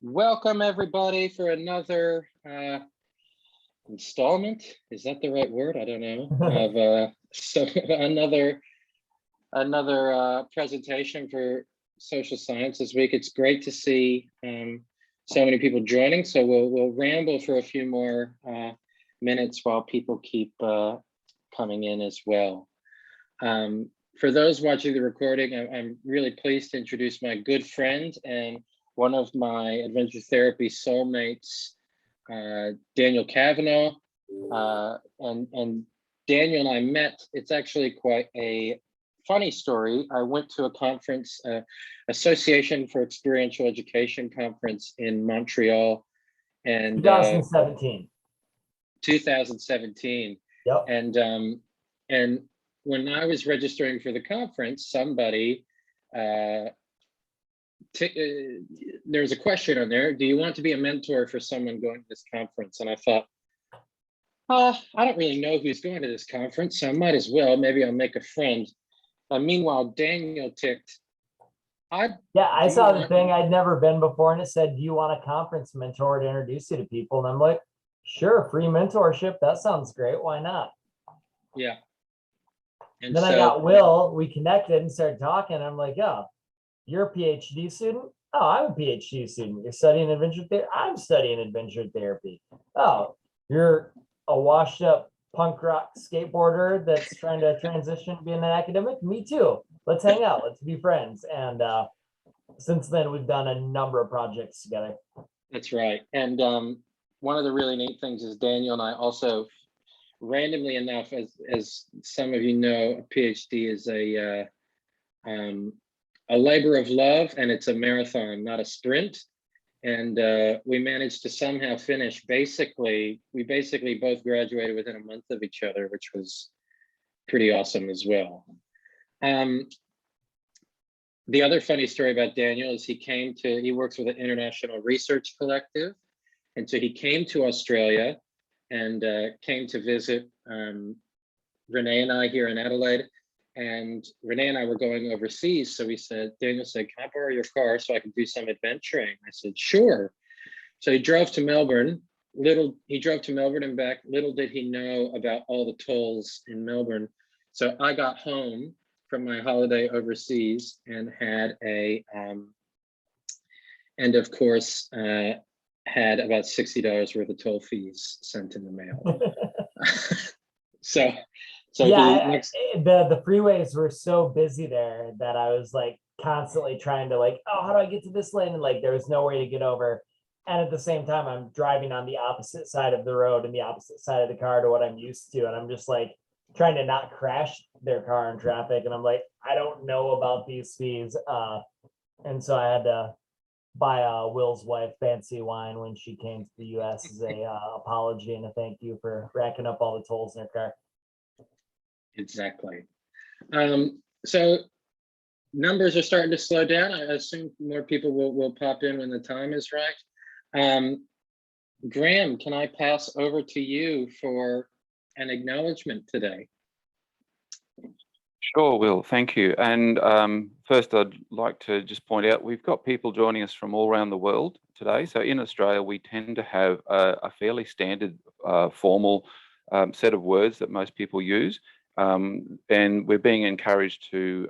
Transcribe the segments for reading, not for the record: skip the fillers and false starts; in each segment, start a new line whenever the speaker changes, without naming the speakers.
Welcome everybody for another installment. Is that the right word? I don't know. Of another presentation for social science this week. It's great to see so many people joining. So we'll ramble for a few more minutes while people keep coming in as well. For those watching the recording, I'm really pleased to introduce my good friend and one of my adventure therapy soulmates, Dr Cavanaugh. And Daniel and I met. It's actually quite a funny story. I went to a conference, Association for Experiential Education conference in Montreal, and
2017.
2017.
Yep.
And when I was registering for the conference, somebody there's a question on there. Do you want to be a mentor for someone going to this conference? And I thought, I don't really know who's going to this conference, so I might as well. Maybe I'll make a friend. Meanwhile, Daniel ticked.
I saw the thing. I'd never been before, and it said, "Do you want a conference mentor to introduce you to people?" And I'm like, "Sure, free mentorship. That sounds great. Why not?"
Yeah.
And then I got Will. We connected and started talking. I'm like, "Oh, you're a PhD student? Oh, I'm a PhD student. You're studying adventure therapy? I'm studying adventure therapy. Oh, you're a washed up punk rock skateboarder that's trying to transition to being an academic? Me too. Let's hang out. Let's be friends." And since then, we've done a number of projects together.
That's right. And one of the really neat things is Daniel and I also, randomly enough, as some of you know, a PhD is a labor of love, and it's a marathon, not a sprint. And we managed to somehow finish. We basically both graduated within a month of each other, which was pretty awesome as well. The other funny story about Daniel is he works with an international research collective. And so he came to Australia and came to visit Renee and I here in Adelaide. And Renee and I were going overseas. So Daniel said, "Can I borrow your car so I can do some adventuring?" I said, "Sure." So he drove to Melbourne. He drove to Melbourne and back. Little did he know about all the tolls in Melbourne. So I got home from my holiday overseas and had and of course, had about $60 worth of toll fees sent in the mail. So
yeah, the freeways were so busy there that I was like constantly trying to how do I get to this lane? And there was no way to get over. And at the same time, I'm driving on the opposite side of the road and the opposite side of the car to what I'm used to. And I'm just trying to not crash their car in traffic. And I'm like, I don't know about these fees. And so I had to buy Will's wife fancy wine when she came to the US as a apology and a thank you for racking up all the tolls in her car.
Exactly. So numbers are starting to slow down. I assume more people will pop in when the time is right. Graham, can I pass over to you for an acknowledgement today?
Sure, Will. Thank you. And first, I'd like to just point out we've got people joining us from all around the world today. So in Australia, we tend to have a fairly standard formal set of words that most people use. And we're being encouraged to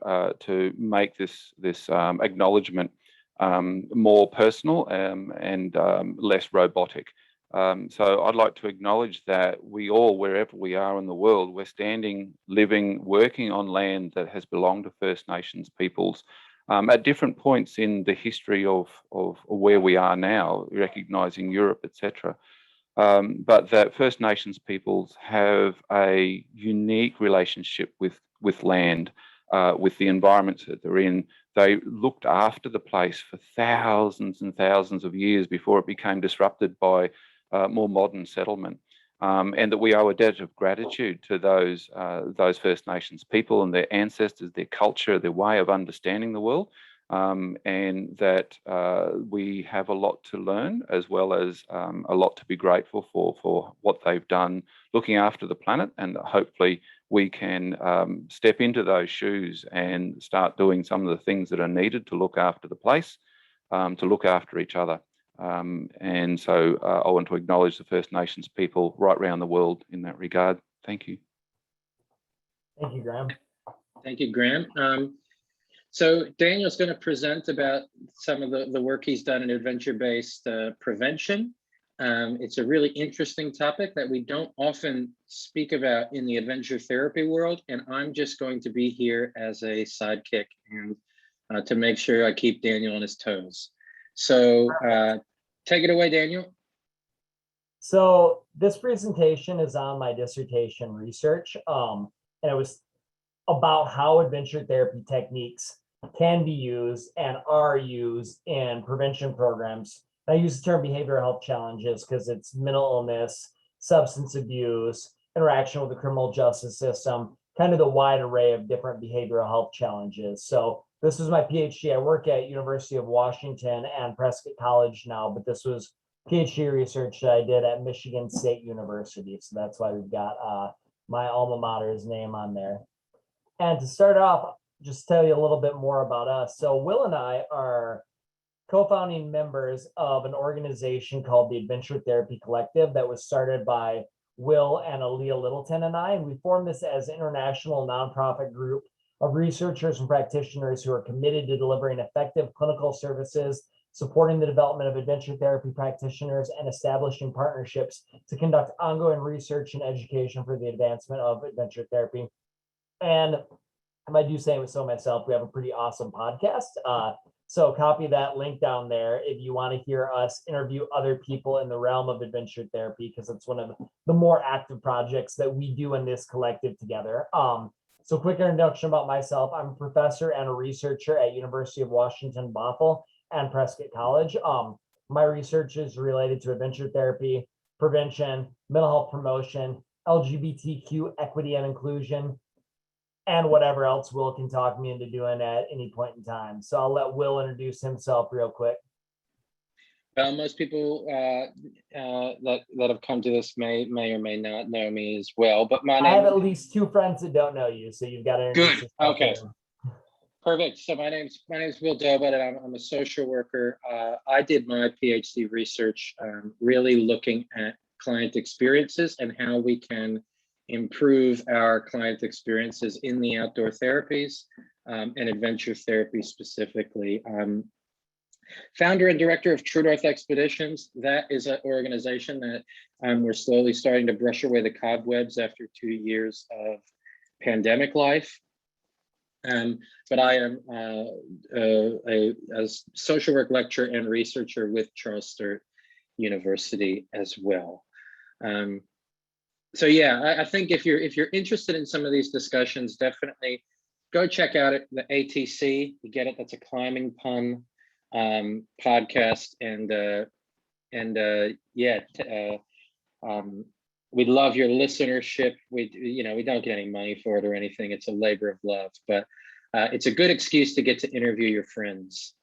make this acknowledgement more personal and less robotic. So I'd like to acknowledge that we all, wherever we are in the world, we're standing, living, working on land that has belonged to First Nations peoples at different points in the history of where we are now, recognising Europe, etc. But that First Nations peoples have a unique relationship with land, with the environments that they're in. They looked after the place for thousands and thousands of years before it became disrupted by more modern settlement, and that we owe a debt of gratitude to those First Nations people and their ancestors, their culture, their way of understanding the world. And that we have a lot to learn, as well as a lot to be grateful for what they've done looking after the planet, and hopefully we can step into those shoes and start doing some of the things that are needed to look after the place, to look after each other. And so I want to acknowledge the First Nations people right around the world in that regard. Thank you.
Thank you, Graham.
Thank you, Graham. So Daniel's going to present about some of the work he's done in adventure-based prevention. It's a really interesting topic that we don't often speak about in the adventure therapy world, and I'm just going to be here as a sidekick and to make sure I keep Daniel on his toes. So take it away, Daniel.
So this presentation is on my dissertation research, and it was about how adventure therapy techniques can be used and are used in prevention programs. I use the term behavioral health challenges because it's mental illness, substance abuse, interaction with the criminal justice system, kind of the wide array of different behavioral health challenges. So this was my PhD. I work at University of Washington and Prescott College now, but this was PhD research that I did at Michigan State University. So that's why we've got my alma mater's name on there. And to start off, just tell you a little bit more about us. So Will and I are co-founding members of an organization called the Adventure Therapy Collective that was started by Will and Aaliyah Littleton and I. And we formed this as an international nonprofit group of researchers and practitioners who are committed to delivering effective clinical services, supporting the development of adventure therapy practitioners, and establishing partnerships to conduct ongoing research and education for the advancement of adventure therapy. And if I do say so myself, we have a pretty awesome podcast. So copy that link down there if you want to hear us interview other people in the realm of adventure therapy, because it's one of the more active projects that we do in this collective together. So quick introduction about myself. I'm a professor and a researcher at University of Washington, Bothell and Prescott College. My research is related to adventure therapy, prevention, mental health promotion, LGBTQ equity and inclusion, and whatever else Will can talk me into doing at any point in time. So I'll let Will introduce himself real quick.
Well, most people that have come to this may or may not know me as well, but
I have at least 2 friends that don't know you, so you've got to introduce yourself.
Okay. Perfect. So my name's Will Dobud, and I'm a social worker. I did my PhD research really looking at client experiences and how we can improve our client experiences in the outdoor therapies and adventure therapy specifically. Founder and director of True North Expeditions. That is an organization that we're slowly starting to brush away the cobwebs after 2 years of pandemic life. But I am a social work lecturer and researcher with Charles Sturt University as well. So yeah, I think if you're interested in some of these discussions, definitely go check out the ATC. You get it? That's a climbing pun podcast, we love your listenership. We don't get any money for it or anything. It's a labor of love, but it's a good excuse to get to interview your friends.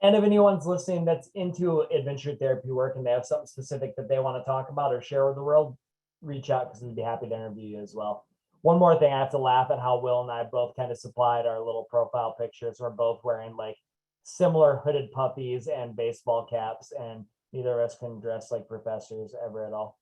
And if anyone's listening that's into adventure therapy work and they have something specific that they want to talk about or share with the world, reach out because we'd be happy to interview you as well. One more thing, I have to laugh at how Will and I both kind of supplied our little profile pictures. We're both wearing like similar hooded puppies and baseball caps, and neither of us can dress like professors ever at all.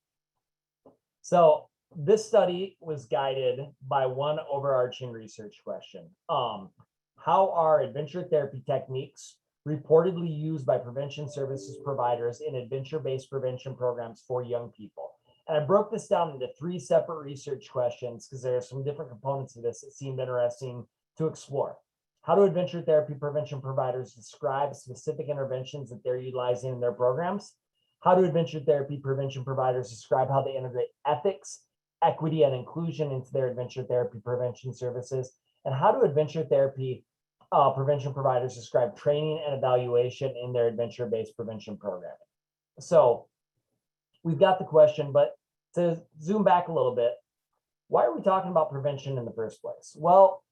So this study was guided by one overarching research question. How are adventure therapy techniques reportedly used by prevention services providers in adventure-based prevention programs for young people? And I broke this down into 3 separate research questions because there are some different components of this that seemed interesting to explore. How do adventure therapy prevention providers describe specific interventions that they're utilizing in their programs? How do adventure therapy prevention providers describe how they integrate ethics, equity, and inclusion into their adventure therapy prevention services? And how do adventure therapy prevention providers describe training and evaluation in their adventure-based prevention programming? So we've got the question, but to zoom back a little bit, why are we talking about prevention in the first place? Well,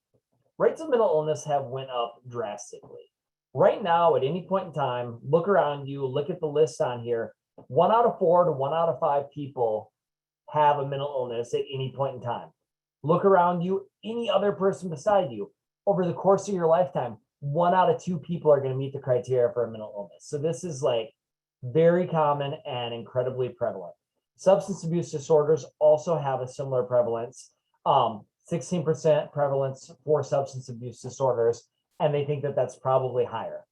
rates of mental illness have went up drastically. Right now, at any point in time, look around you, look at the list on here, 1 out of 4 to 1 out of 5 people have a mental illness at any point in time. Look around you, any other person beside you, over the course of your lifetime, 1 out of 2 people are going to meet the criteria for a mental illness. So this is like very common and incredibly prevalent. Substance abuse disorders also have a similar prevalence, 16% prevalence for substance abuse disorders, and they think that that's probably higher.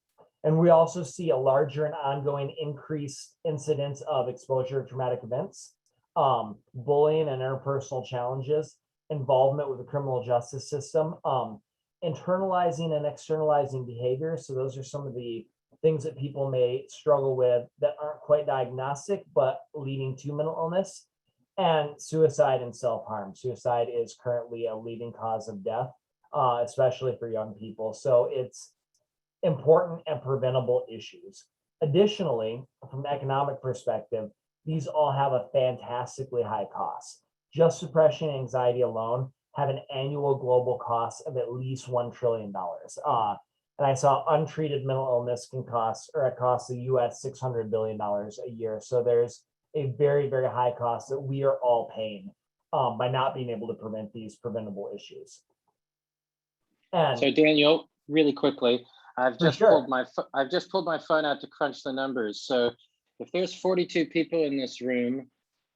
And we also see a larger and ongoing increased incidence of exposure to traumatic events, bullying and interpersonal challenges, involvement with the criminal justice system, internalizing and externalizing behavior. So those are some of the things that people may struggle with that aren't quite diagnostic, but leading to mental illness, and suicide and self-harm. Suicide is currently a leading cause of death, especially for young people. So it's important and preventable issues. Additionally, from an economic perspective, these all have a fantastically high cost. Just depression and anxiety alone have an annual global cost of at least $1 trillion. And I saw untreated mental illness can cost, or it costs the US $600 billion a year. So there's a very, very high cost that we are all paying by not being able to prevent these preventable issues. And
so Daniel, really quickly, I've just
sure.
pulled my phone out to crunch the numbers. So if there's 42 people in this room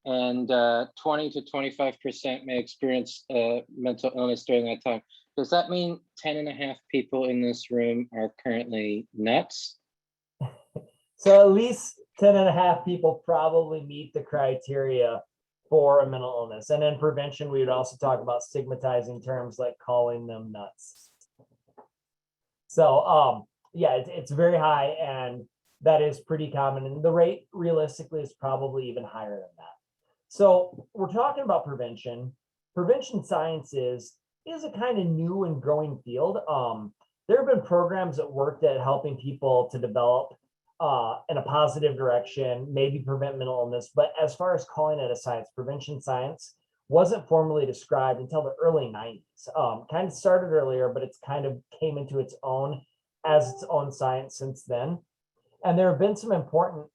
and 20 to 25% may experience mental illness during that time, does that mean 10.5 people in this room are currently nuts?
So at least 10.5 people probably meet the criteria for a mental illness. And in prevention, we would also talk about stigmatizing terms like calling them nuts. So yeah, it's very high, and that is pretty common. And the rate realistically is probably even higher than that. So we're talking about prevention. Prevention sciences is a kind of new and growing field. There have been programs that worked at helping people to develop in a positive direction, maybe prevent mental illness. But as far as calling it a science, prevention science wasn't formally described until the early 90s. Kind of started earlier, but it's kind of came into its own as its own science since then. And there have been some important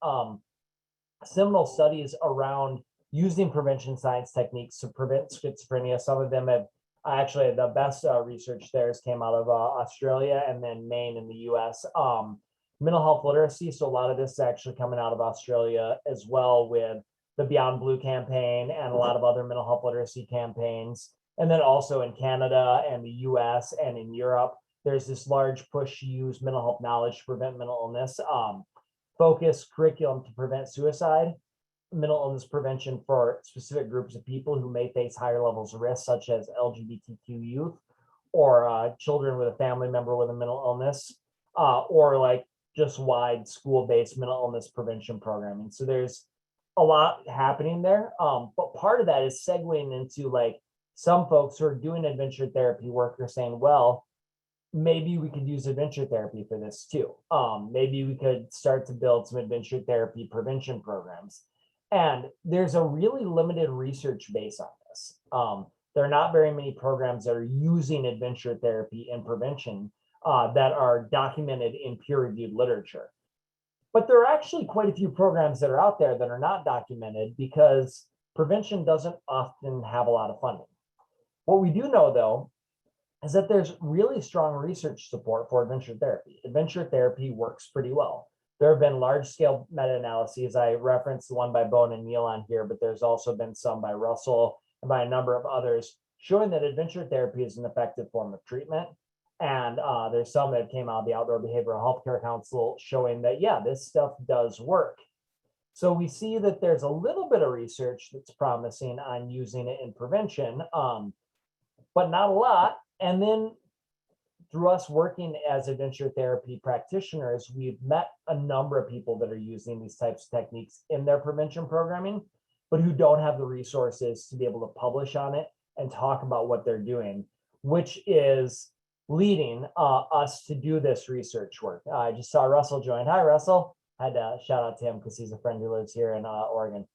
seminal studies around using prevention science techniques to prevent schizophrenia. Some of them have actually, the best research there came out of Australia and then Maine in the US. Mental health literacy. So a lot of this is actually coming out of Australia as well, with the Beyond Blue campaign and a lot of other mental health literacy campaigns. And then also in Canada and the US and in Europe, there's this large push to use mental health knowledge to prevent mental illness, focused curriculum to prevent suicide, mental illness prevention for specific groups of people who may face higher levels of risk, such as LGBTQ youth or children with a family member with a mental illness, or like just wide school-based mental illness prevention programming. So there's a lot happening there. But part of that is segueing into like some folks who are doing adventure therapy work are saying, well, maybe we could use adventure therapy for this too. Maybe we could start to build some adventure therapy prevention programs. And there's a really limited research base on this. There are not very many programs that are using adventure therapy in prevention that are documented in peer-reviewed literature. But there are actually quite a few programs that are out there that are not documented because prevention doesn't often have a lot of funding. What we do know, though, is that there's really strong research support for adventure therapy. Adventure therapy works pretty well. There have been large-scale meta-analyses. I referenced the one by Bone and Neal on here, but there's also been some by Russell and by a number of others showing that adventure therapy is an effective form of treatment. And there's some that came out of the Outdoor Behavioral Healthcare Council showing that, yeah, this stuff does work. So we see that there's a little bit of research that's promising on using it in prevention, but not a lot. And then through us working as adventure therapy practitioners, we've met a number of people that are using these types of techniques in their prevention programming, but who don't have the resources to be able to publish on it and talk about what they're doing, which is leading us to do this research work. I just saw Russell join. Hi, Russell. I had to shout out to him because he's a friend who lives here in Oregon.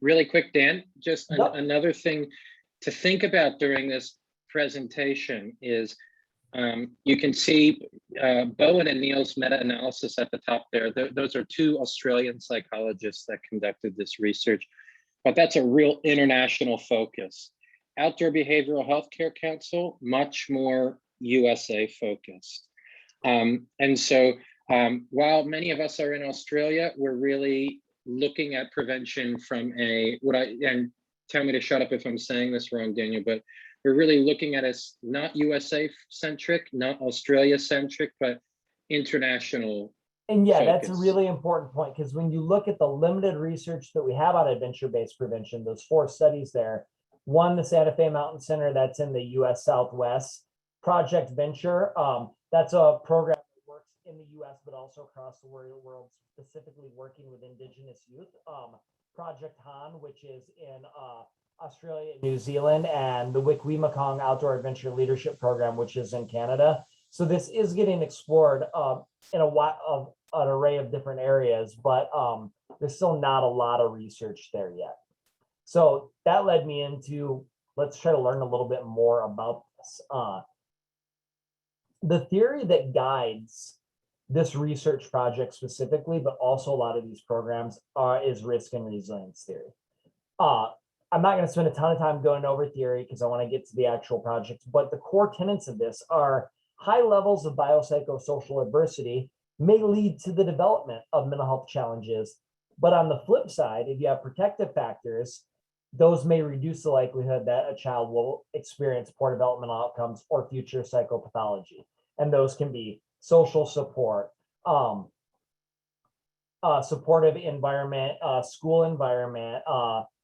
Really quick, Dan, just
Yep.
another thing to think about during this presentation is you can see Bowen and Neal's meta-analysis at the top there. Those are 2 Australian psychologists that conducted this research, but that's a real international focus. Outdoor Behavioral Healthcare Council, much more USA focused. And so while many of us are in Australia, we're really looking at prevention from and tell me to shut up if I'm saying this wrong, Daniel, but we're really looking at us not USA centric, not Australia centric, but international.
And yeah, that's a
focus.
really important point, because when you look at the limited research that we have on adventure-based prevention, those 4 studies there, one, the Santa Fe Mountain Center, that's in the US Southwest. Project Venture, that's a program that works in the US, but also across the world, specifically working with Indigenous youth. Project Han, which is in Australia and New Zealand, and the Wik-We-Mekong Outdoor Adventure Leadership Program, which is in Canada. So this is getting explored in an array of different areas, but there's still not a lot of research there yet. So that led me into, let's try to learn a little bit more about this. The theory that guides this research project specifically, but also a lot of these programs, is risk and resilience theory. I'm not going to spend a ton of time going over theory because I want to get to the actual project, but the core tenets of this are high levels of biopsychosocial adversity may lead to the development of mental health challenges. But on the flip side, if you have protective factors, those may reduce the likelihood that a child will experience poor developmental outcomes or future psychopathology. And those can be social support, supportive environment, school environment,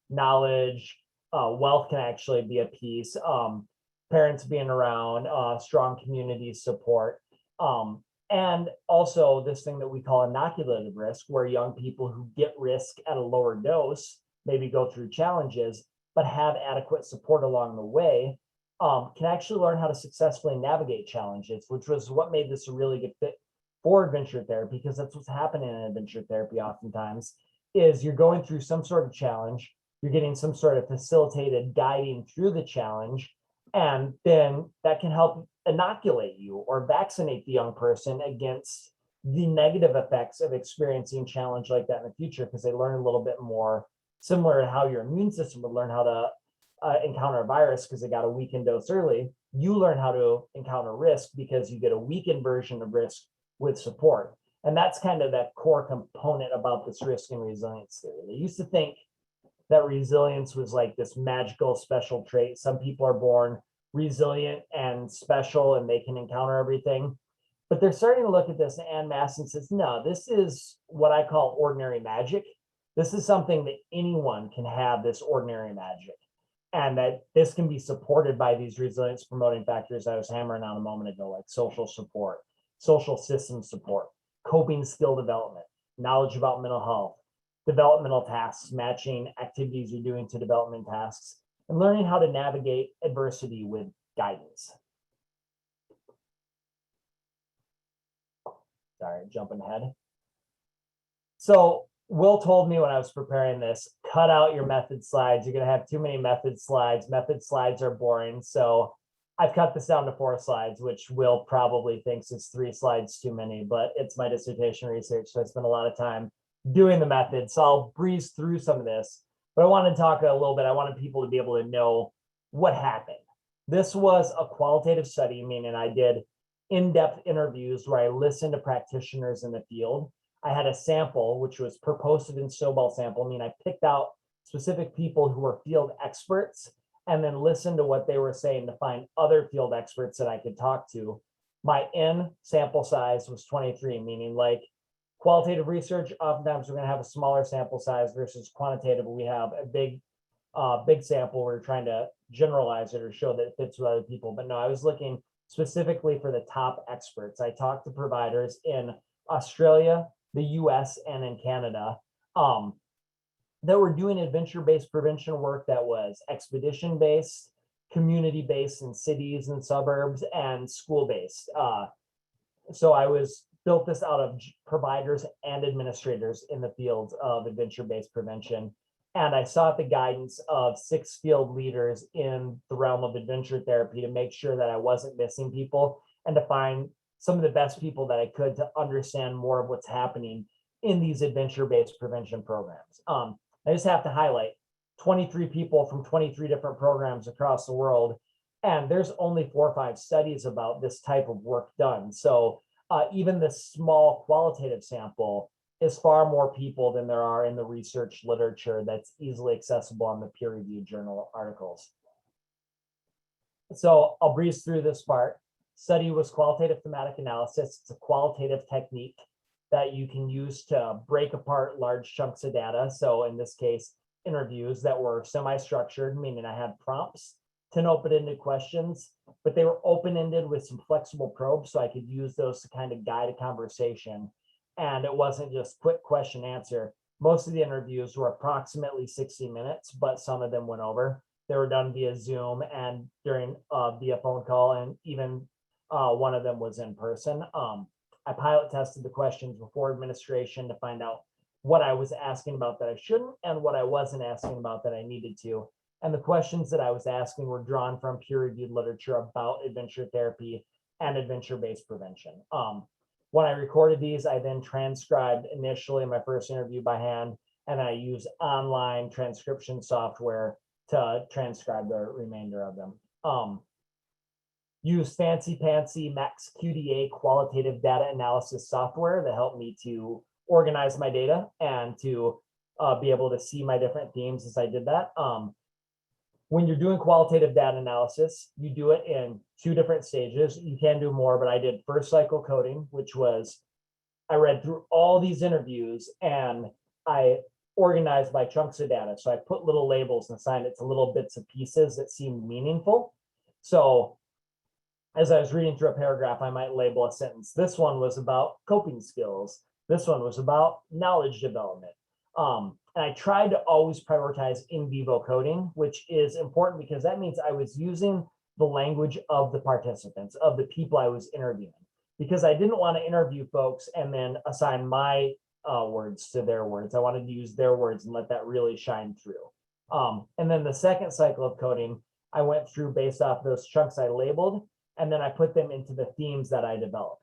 knowledge, wealth can actually be a piece, parents being around, strong community support, and also this thing that we call inoculative risk, where young people who get risk at a lower dose, maybe go through challenges, but have adequate support along the way, can actually learn how to successfully navigate challenges, which was what made this a really good fit for adventure therapy, because that's what's happening in adventure therapy oftentimes, is you're going through some sort of challenge, you're getting some sort of facilitated guiding through the challenge, and then that can help inoculate you or vaccinate the young person against the negative effects of experiencing challenge like that in the future, because they learn a little bit more, similar to how your immune system would learn how to encounter a virus because they got a weakened dose early. You learn how to encounter risk because you get a weakened version of risk with support. And that's kind of that core component about this risk and resilience theory. They used to think that resilience was like this magical special trait. Some people are born resilient and special and they can encounter everything. But they're starting to look at this en masse and says, no, this is what I call ordinary magic. This is something that anyone can have, this ordinary magic. And that this can be supported by these resilience promoting factors I was hammering on a moment ago, like social support, social system support, coping skill development, knowledge about mental health, developmental tasks, matching activities you're doing to development tasks, and learning how to navigate adversity with guidance. Sorry, jumping ahead. So Will told me when I was preparing this, cut out your method slides. You're going to have too many method slides. Method slides are boring. So I've cut this down to 4 slides, which Will probably thinks is 3 slides too many, but it's my dissertation research. So I spent a lot of time doing the method. So I'll breeze through some of this, but I want to talk a little bit. I wanted people to be able to know what happened. This was a qualitative study, meaning I did in-depth interviews where I listened to practitioners in the field. I had a sample, which was per posted and snowball sample. I mean, I picked out specific people who were field experts and then listened to what they were saying to find other field experts that I could talk to. My N sample size was 23, meaning like qualitative research, oftentimes we're going to have a smaller sample size versus quantitative. We have a big sample. We're trying to generalize it or show that it fits with other people. But no, I was looking specifically for the top experts. I talked to providers in Australia, the US, and in Canada that were doing adventure-based prevention work that was expedition-based, community-based in cities and suburbs, and school-based. So I built this out of providers and administrators in the field of adventure-based prevention. And I sought the guidance of 6 field leaders in the realm of adventure therapy to make sure that I wasn't missing people and to find some of the best people that I could to understand more of what's happening in these adventure-based prevention programs. I just have to highlight 23 people from 23 different programs across the world And there's only 4 or 5 studies about this type of work done. So even this small qualitative sample is far more people than there are in the research literature that's easily accessible on the peer-reviewed journal articles. So I'll breeze through this part. Study was qualitative thematic analysis. It's a qualitative technique that you can use to break apart large chunks of data. So in this case, interviews that were semi-structured, meaning I had prompts to open-ended questions, but they were open-ended with some flexible probes, so I could use those to kind of guide a conversation. And it wasn't just quick question answer. Most of the interviews were approximately 60 minutes, but some of them went over. They were done via Zoom and during via phone call, and even one of them was in person. I pilot tested the questions before administration to find out what I was asking about that I shouldn't and what I wasn't asking about that I needed to. And the questions that I was asking were drawn from peer-reviewed literature about adventure therapy and adventure-based prevention. When I recorded these, I then transcribed initially my first interview by hand, and I use online transcription software to transcribe the remainder of them. Use fancy-pantsy Max QDA qualitative data analysis software that helped me to organize my data and to be able to see my different themes as I did that. When you're doing qualitative data analysis, you do it in 2 different stages. You can do more, but I did first cycle coding, which was I read through all these interviews and I organized by chunks of data. So I put little labels and assigned it to little bits and pieces that seemed meaningful. So as I was reading through a paragraph, I might label a sentence. This one was about coping skills. This one was about knowledge development. And I tried to always prioritize in vivo coding, which is important because that means I was using the language of the participants, of the people I was interviewing, because I didn't want to interview folks and then assign my words to their words. I wanted to use their words and let that really shine through. And then the second cycle of coding, I went through based off those chunks I labeled, and then I put them into the themes that I developed.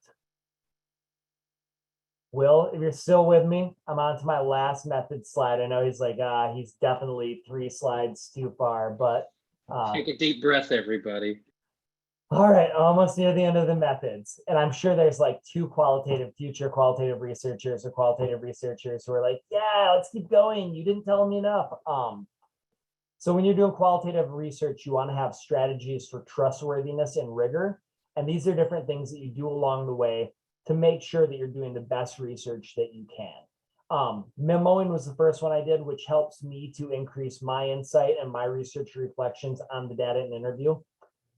Will, if you're still with me, I'm on to my last method slide. I know he's like, he's definitely 3 slides too far, but.
Take a deep breath, everybody.
All right, almost near the end of the methods. And I'm sure there's like 2 future qualitative researchers or qualitative researchers who are like, yeah, let's keep going. You didn't tell me enough. So when you're doing qualitative research, you want to have strategies for trustworthiness and rigor. And these are different things that you do along the way to make sure that you're doing the best research that you can. Memoing was the first one I did, which helps me to increase my insight and my research reflections on the data and interview.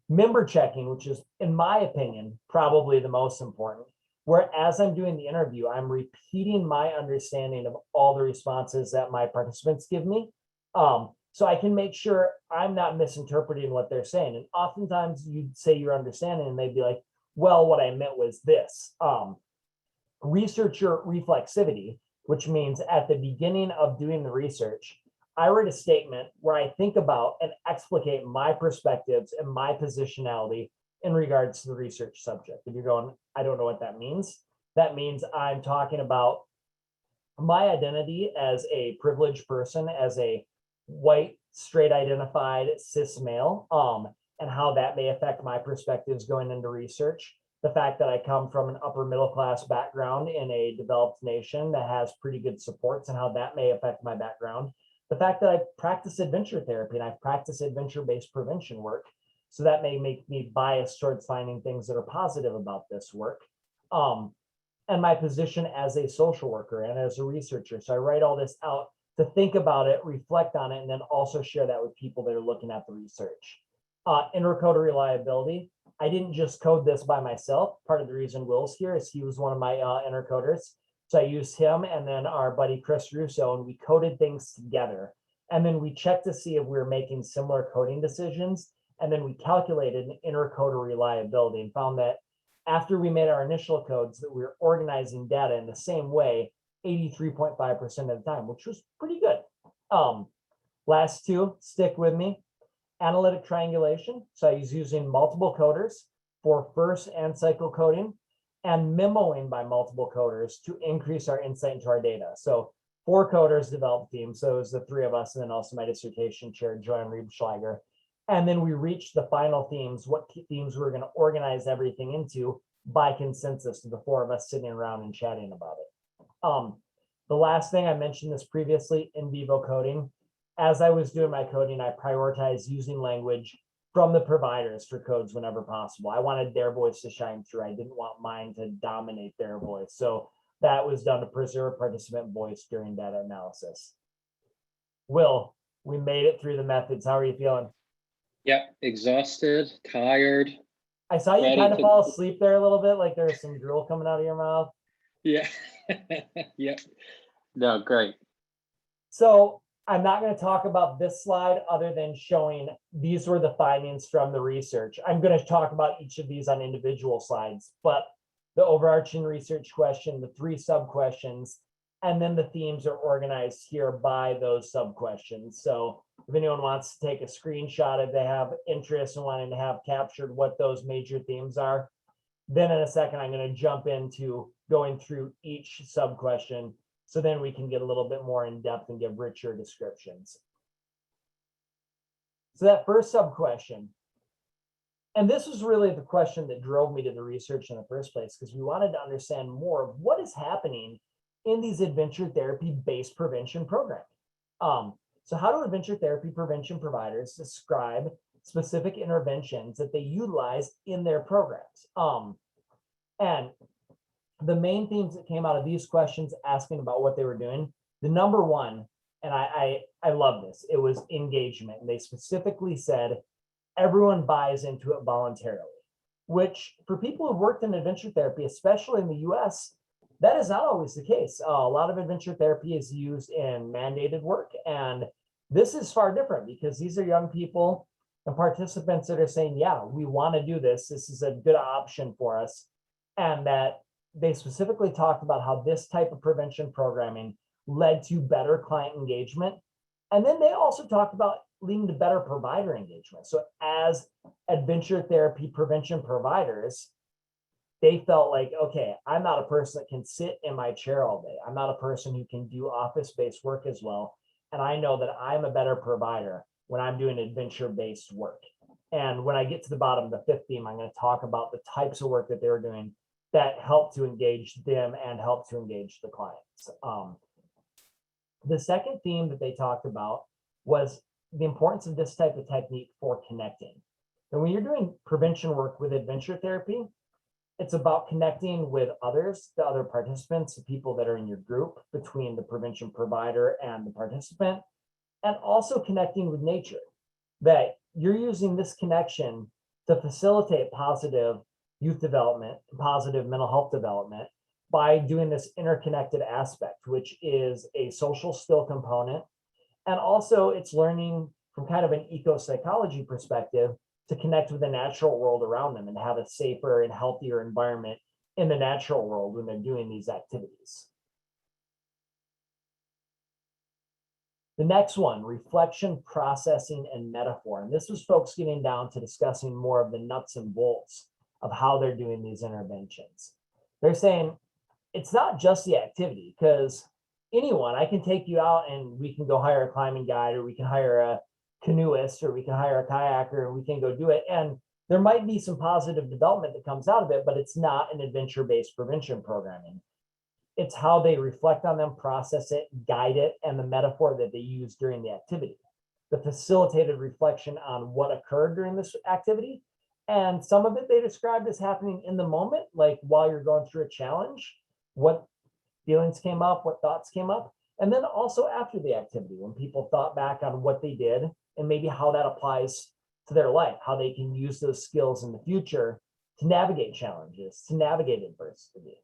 Member checking, which is, in my opinion, probably the most important, where as I'm doing the interview, I'm repeating my understanding of all the responses that my participants give me. So I can make sure I'm not misinterpreting what they're saying. And oftentimes you'd say your understanding and they'd be like, well, what I meant was this. Researcher reflexivity, which means at the beginning of doing the research, I write a statement where I think about and explicate my perspectives and my positionality in regards to the research subject. If you're going, I don't know what that means I'm talking about my identity as a privileged person, as a white, straight identified cis male, and how that may affect my perspectives going into research. The fact that I come from an upper middle class background in a developed nation that has pretty good supports and how that may affect my background. The fact that I practice adventure therapy and I've practiced adventure-based prevention work. So that may make me biased towards finding things that are positive about this work. And my position as a social worker and as a researcher. So I write all this out to think about it, reflect on it, and then also share that with people that are looking at the research. Intercoder reliability. I didn't just code this by myself. Part of the reason Will's here is he was one of my intercoders. So I used him and then our buddy Chris Russo, and we coded things together. And then we checked to see if we were making similar coding decisions. And then we calculated an intercoder reliability and found that after we made our initial codes that we were organizing data in the same way 83.5% of the time, which was pretty good. Last 2, stick with me. Analytic triangulation. So I was using multiple coders for first and cycle coding, and memoing by multiple coders to increase our insight into our data. So 4 coders developed teams. So it was the 3 of us, and then also my dissertation chair, Joanne Riebschlager. And then we reached the final themes, what themes we were going to organize everything into by consensus to the four of us sitting around and chatting about it. The last thing, I mentioned this previously, in vivo coding. As I was doing my coding, I prioritized using language from the providers for codes whenever possible. I wanted their voice to shine through. I didn't want mine to dominate their voice. So that was done to preserve participant voice during data analysis. Will, we made it through the methods. How are you feeling?
Yep, exhausted, tired.
I saw you
Ready
kind of
to-
fall asleep there a little bit, like there was some drool coming out of your mouth.
Yeah. Yep. No, great.
So I'm not going to talk about this slide other than showing these were the findings from the research. I'm going to talk about each of these on individual slides, but the overarching research question, the 3 sub-questions, and then the themes are organized here by those sub-questions. So if anyone wants to take a screenshot, if they have interest in wanting to have captured what those major themes are, then in a second, I'm going to jump into going through each sub-question. So then we can get a little bit more in depth and give richer descriptions. So that first sub-question, and this was really the question that drove me to the research in the first place, because we wanted to understand more of what is happening in these adventure therapy-based prevention programming. So how do adventure therapy prevention providers describe specific interventions that they utilize in their programs? And the main themes that came out of these questions asking about what they were doing, the number one, and I love this, it was engagement. And they specifically said, everyone buys into it voluntarily, which for people who've worked in adventure therapy, especially in the US, that is not always the case. A lot of adventure therapy is used in mandated work. And this is far different because these are young people and participants that are saying, yeah, we want to do this. This is a good option for us. And that they specifically talked about how this type of prevention programming led to better client engagement. And then they also talked about leading to better provider engagement. So as adventure therapy prevention providers, they felt like, okay, I'm not a person that can sit in my chair all day. I'm not a person who can do office-based work as well. And I know that I'm a better provider when I'm doing adventure-based work. And when I get to the bottom of the 5th theme, I'm going to talk about the types of work that they were doing that help to engage them and help to engage the clients. The second theme that they talked about was the importance of this type of technique for connecting. And when you're doing prevention work with adventure therapy, it's about connecting with others, the other participants, the people that are in your group, between the prevention provider and the participant, and also connecting with nature. That you're using this connection to facilitate positive youth development, positive mental health development by doing this interconnected aspect, which is a social skill component. And also it's learning from kind of an eco-psychology perspective to connect with the natural world around them and have a safer and healthier environment in the natural world when they're doing these activities. The next one, reflection, processing, and metaphor. And this was folks getting down to discussing more of the nuts and bolts of how they're doing these interventions. They're saying it's not just the activity, because anyone, I can take you out and we can go hire a climbing guide, or we can hire a canoeist, or we can hire a kayaker, and we can go do it. And there might be some positive development that comes out of it, but it's not an adventure-based prevention programming. It's how they reflect on them, process it, guide it, and the metaphor that they use during the activity. The facilitated reflection on what occurred during this activity. And some of it they described as happening in the moment, like while you're going through a challenge, what feelings came up, what thoughts came up. And then also after the activity, when people thought back on what they did and maybe how that applies to their life, how they can use those skills in the future to navigate challenges, to navigate adversity.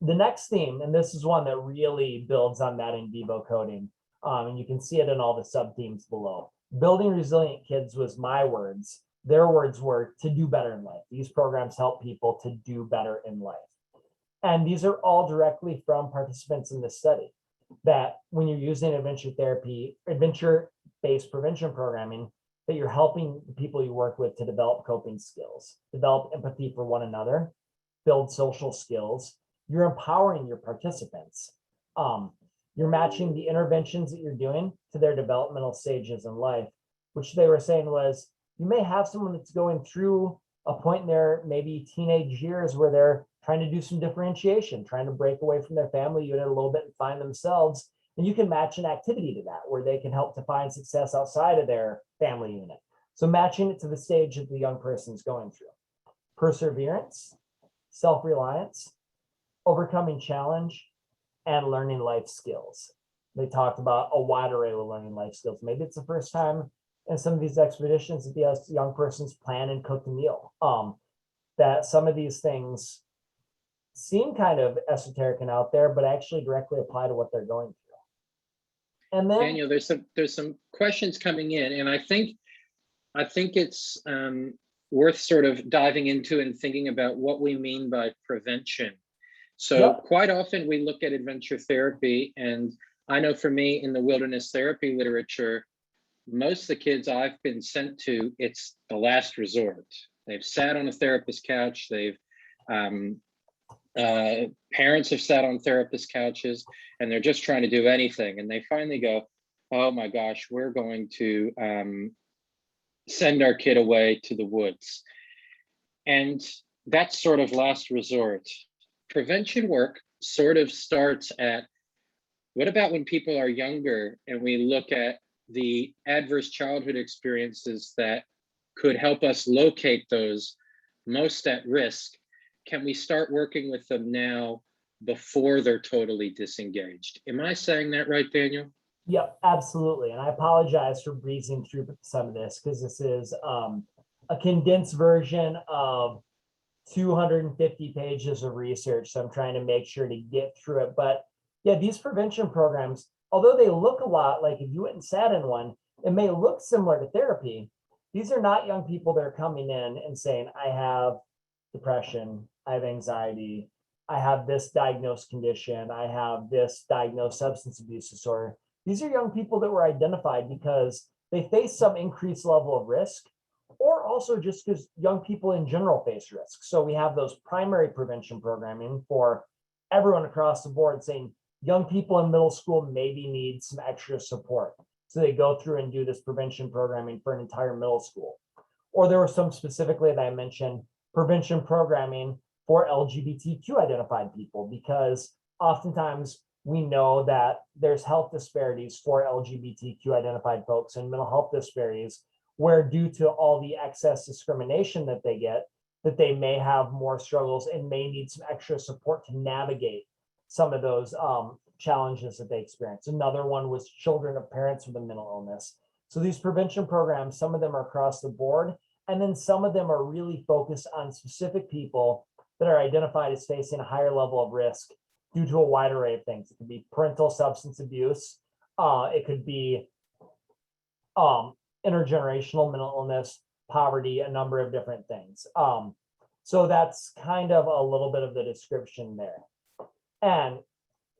The next theme, and this is one that really builds on that in vivo coding, and you can see it in all the sub-themes below. Building resilient kids was my words. Their words were to do better in life. These programs help people to do better in life. And these are all directly from participants in this study, that when you're using adventure therapy, adventure-based prevention programming, that you're helping the people you work with to develop coping skills, develop empathy for one another, build social skills. You're empowering your participants. you're matching the interventions that you're doing to their developmental stages in life, which they were saying was, you may have someone that's going through a point in their maybe teenage years where they're trying to do some differentiation, trying to break away from their family unit a little bit and find themselves. And you can match an activity to that where they can help to find success outside of their family unit. So matching it to the stage that the young person's going through. Perseverance, self-reliance, overcoming challenge, and learning life skills. They talked about a wide array of learning life skills. Maybe it's the first time in some of these expeditions that the young person's plan and cooked a meal. That some of these things seem kind of esoteric and out there, but actually directly apply to what they're going through. And then
Daniel, there's some questions coming in, and I think it's worth sort of diving into and thinking about what we mean by prevention. So quite often we look at adventure therapy, and I know for me in the wilderness therapy literature, most of the kids I've been sent to, it's the last resort. They've sat on a therapist's couch. They've parents have sat on therapist couches, and they're just trying to do anything. And they finally go, oh my gosh, we're going to send our kid away to the woods. And that's sort of last resort. Prevention work sort of starts at, what about when people are younger and we look at the adverse childhood experiences that could help us locate those most at risk? Can we start working with them now before they're totally disengaged? Am I saying that right, Daniel?
Yeah, absolutely. And I apologize for breezing through some of this because this is a condensed version of 250 pages of research. So I'm trying to make sure to get through it. But yeah, these prevention programs, although they look a lot like if you went and sat in one, it may look similar to therapy. These are not young people that are coming in and saying, I have depression, I have anxiety, I have this diagnosed condition, I have this diagnosed substance abuse disorder. These are young people that were identified because they face some increased level of risk, or also just because young people in general face risk. So we have those primary prevention programming for everyone across the board saying young people in middle school maybe need some extra support. So they go through and do this prevention programming for an entire middle school. Or there was some specifically that I mentioned, prevention programming for LGBTQ identified people, because oftentimes we know that there's health disparities for LGBTQ identified folks and mental health disparities, where due to all the excess discrimination that they get, that they may have more struggles and may need some extra support to navigate some of those challenges that they experience. Another one was children of parents with a mental illness. So these prevention programs, some of them are across the board, and then some of them are really focused on specific people that are identified as facing a higher level of risk due to a wide array of things. It could be parental substance abuse. It could be intergenerational mental illness, poverty, a number of different things. So that's kind of a little bit of the description there. And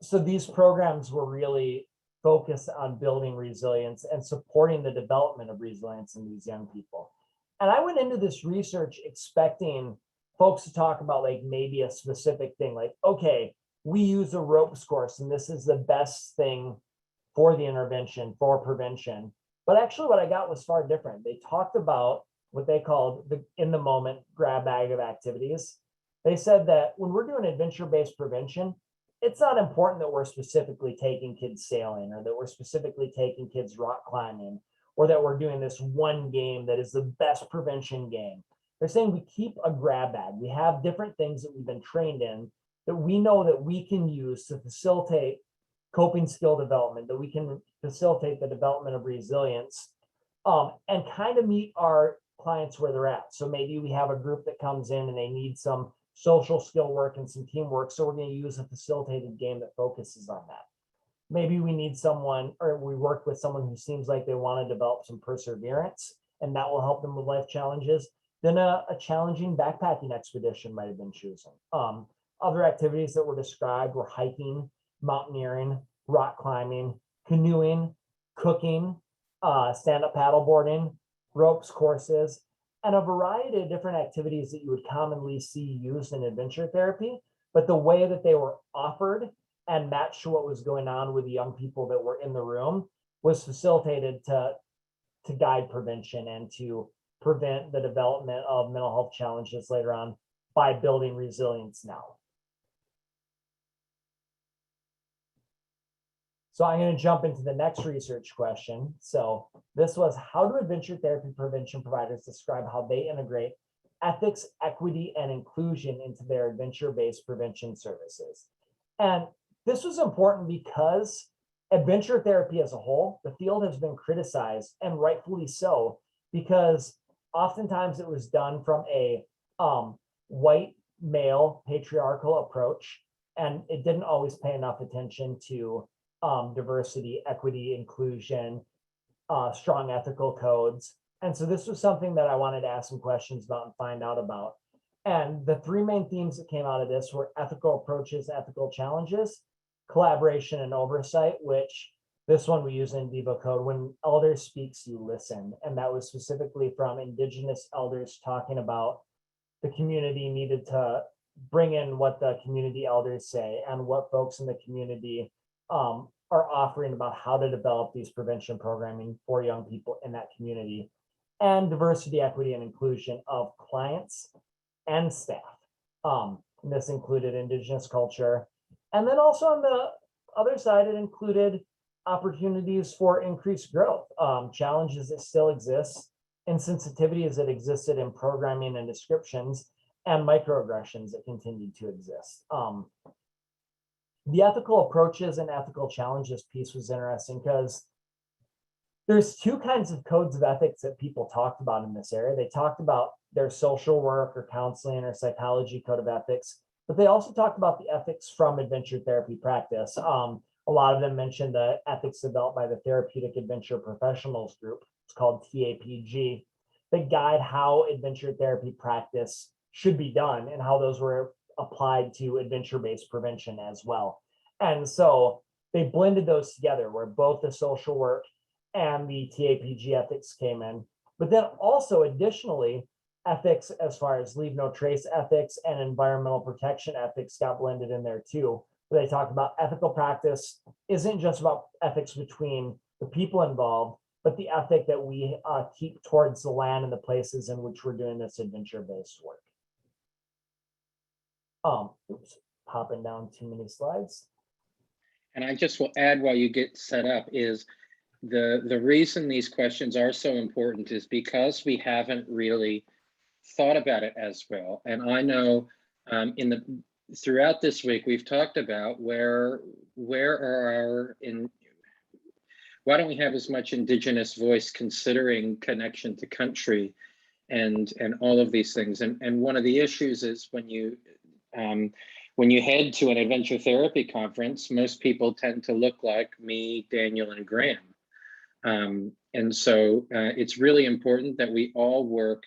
so these programs were really focused on building resilience and supporting the development of resilience in these young people. And I went into this research expecting folks to talk about like maybe a specific thing, like, okay, we use a ropes course and this is the best thing for the intervention, for prevention. But actually what I got was far different. They talked about what they called the in the moment grab bag of activities. They said that when we're doing adventure-based prevention, it's not important that we're specifically taking kids sailing or that we're specifically taking kids rock climbing or that we're doing this one game that is the best prevention game. They're saying we keep a grab bag. We have different things that we've been trained in that we know that we can use to facilitate coping skill development, that we can facilitate the development of resilience, and kind of meet our clients where they're at. So maybe we have a group that comes in and they need some social skill work and some teamwork. So we're going to use a facilitated game that focuses on that. Maybe we need someone, or we work with someone who seems like they want to develop some perseverance, and that will help them with life challenges. Then a challenging backpacking expedition might have been chosen. Other activities that were described were hiking, mountaineering, rock climbing, canoeing, cooking, stand-up paddleboarding, ropes courses, and a variety of different activities that you would commonly see used in adventure therapy. But the way that they were offered and matched to what was going on with the young people that were in the room was facilitated to guide prevention and to prevent the development of mental health challenges later on by building resilience now. So I'm going to jump into the next research question. So this was, how do adventure therapy prevention providers describe how they integrate ethics, equity, and inclusion into their adventure-based prevention services? And this was important because adventure therapy as a whole, the field has been criticized, and rightfully so, because oftentimes it was done from a white male patriarchal approach, and it didn't always pay enough attention to diversity, equity, inclusion, strong ethical codes. And so this was something that I wanted to ask some questions about and find out about. And the three main themes that came out of this were ethical approaches, ethical challenges, collaboration, and oversight, which this one we use in Vivo Code. When elders speaks, you listen. And that was specifically from Indigenous elders talking about the community needed to bring in what the community elders say and what folks in the community are offering about how to develop these prevention programming for young people in that community, and diversity, equity, and inclusion of clients and staff. And this included Indigenous culture. And then also on the other side, it included opportunities for increased growth, challenges that still exist, insensitivities that existed in programming and descriptions, and microaggressions that continued to exist. The ethical approaches and ethical challenges piece was interesting because there's two kinds of codes of ethics that people talked about in this area. They talked about their social work or counseling or psychology code of ethics, but they also talked about the ethics from adventure therapy practice. A lot of them mentioned the ethics developed by the Therapeutic Adventure Professionals Group. It's called TAPG. That guide how adventure therapy practice should be done and how those were applied to adventure-based prevention as well. And so they blended those together where both the social work and the TAPG ethics came in. But then also additionally, ethics as far as leave no trace ethics and environmental protection ethics got blended in there too. Where they talk about ethical practice isn't just about ethics between the people involved, but the ethic that we keep towards the land and the places in which we're doing this adventure-based work. Oops, popping down too many slides.
And I just will add while you get set up is the reason these questions are so important is because we haven't really thought about it as well. And I know throughout this week, we've talked about where are why don't we have as much Indigenous voice considering connection to country and all of these things. And one of the issues is when you head to an adventure therapy conference, most people tend to look like me, Daniel, and Graham. And so it's really important that we all work,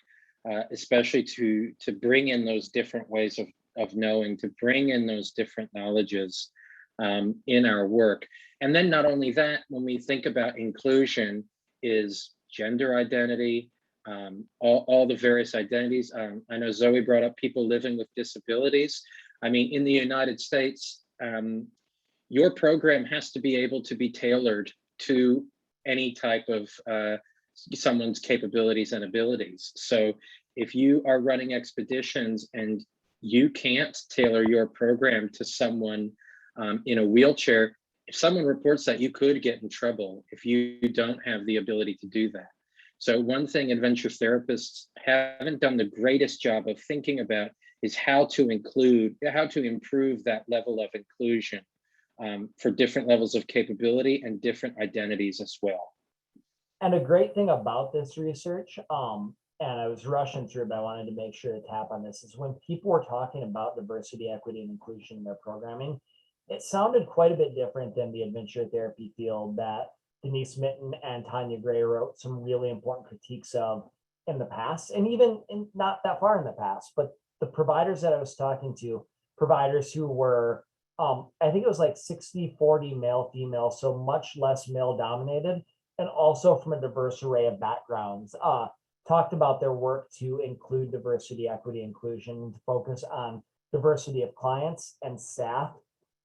especially to bring in those different ways of knowing, to bring in those different knowledges in our work. And then not only that, when we think about inclusion is gender identity, all the various identities. I know Zoe brought up people living with disabilities. I mean, in the United States, your program has to be able to be tailored to any type of someone's capabilities and abilities. So if you are running expeditions and you can't tailor your program to someone in a wheelchair, if someone reports that, you could get in trouble if you don't have the ability to do that. So one thing adventure therapists haven't done the greatest job of thinking about is how to improve that level of inclusion for different levels of capability and different identities as well.
And a great thing about this research, and I was rushing through, but I wanted to make sure to tap on this, is when people were talking about diversity, equity, and inclusion in their programming, it sounded quite a bit different than the adventure therapy field that Denise Mitten and Tanya Gray wrote some really important critiques of in the past, and even not that far in the past, but the providers that I was talking to, providers who were, I think it was like 60-40 male, female, so much less male dominated, and also from a diverse array of backgrounds, talked about their work to include diversity, equity, inclusion, to focus on diversity of clients and staff,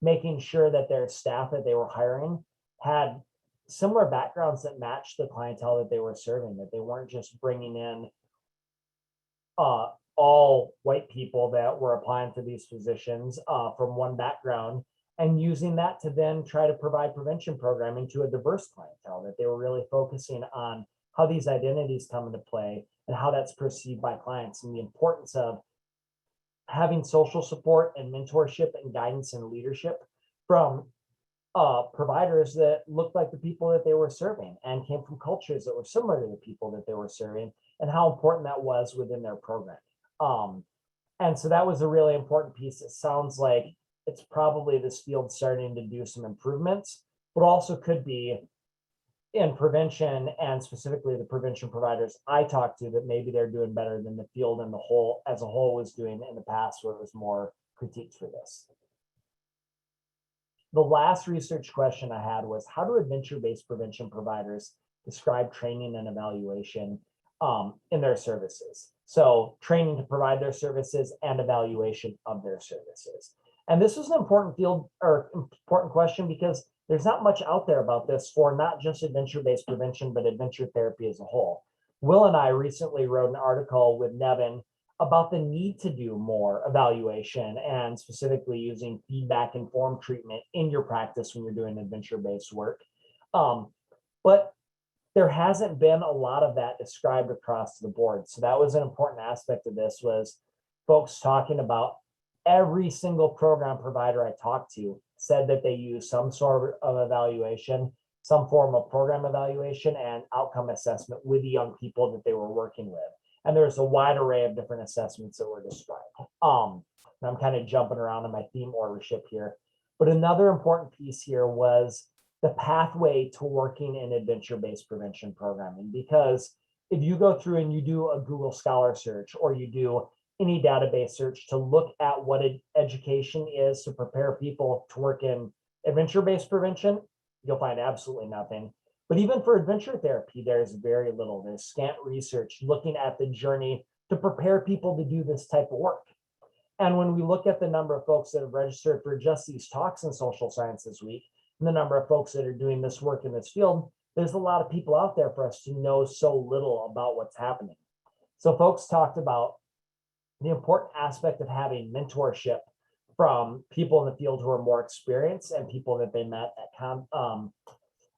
making sure that their staff that they were hiring had similar backgrounds that matched the clientele that they were serving, that they weren't just bringing in all white people that were applying for these positions from one background, and using that to then try to provide prevention programming to a diverse clientele, that they were really focusing on how these identities come into play and how that's perceived by clients, and the importance of having social support and mentorship and guidance and leadership from providers that looked like the people that they were serving and came from cultures that were similar to the people that they were serving, and how important that was within their program. And so that was a really important piece. It sounds like it's probably this field starting to do some improvements, but also could be in prevention, and specifically the prevention providers I talked to, that maybe they're doing better than the field in the whole as a whole was doing in the past, where it was more critiques for this. The last research question I had was, how do adventure-based prevention providers describe training and evaluation in their services? So training to provide their services and evaluation of their services. And this was an important field or important question, because there's not much out there about this for not just adventure-based prevention, but adventure therapy as a whole. Will and I recently wrote an article with Nevin about the need to do more evaluation, and specifically using feedback-informed treatment in your practice when you're doing adventure-based work. But there hasn't been a lot of that described across the board. So that was an important aspect of this, was folks talking about every single program provider I talked to said that they use some sort of evaluation, some form of program evaluation and outcome assessment with the young people that they were working with. And there's a wide array of different assessments that were described. And I'm kind of jumping around in my theme ordership here. But another important piece here was the pathway to working in adventure-based prevention programming. Because if you go through and you do a Google Scholar search, or you do any database search to look at what education is to prepare people to work in adventure-based prevention, you'll find absolutely nothing. But even for adventure therapy, there's very little. There's scant research looking at the journey to prepare people to do this type of work. And when we look at the number of folks that have registered for just these talks in social sciences week, and the number of folks that are doing this work in this field, there's a lot of people out there for us to know so little about what's happening. So folks talked about the important aspect of having mentorship from people in the field who are more experienced, and people that they met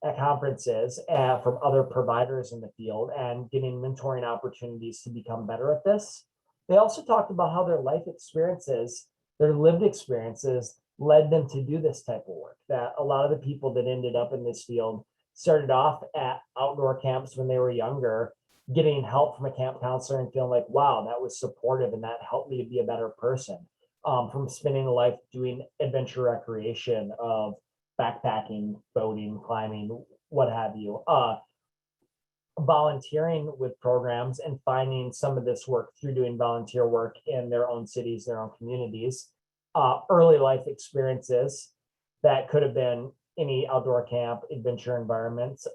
at conferences, from other providers in the field, and getting mentoring opportunities to become better at this. They also talked about how their life experiences, their lived experiences, led them to do this type of work. That a lot of the people that ended up in this field started off at outdoor camps when they were younger, getting help from a camp counselor and feeling like, wow, that was supportive and that helped me to be a better person. From spending a life doing adventure recreation of backpacking, boating, climbing, what have you, volunteering with programs and finding some of this work through doing volunteer work in their own cities, their own communities, early life experiences that could have been any outdoor camp, adventure environments,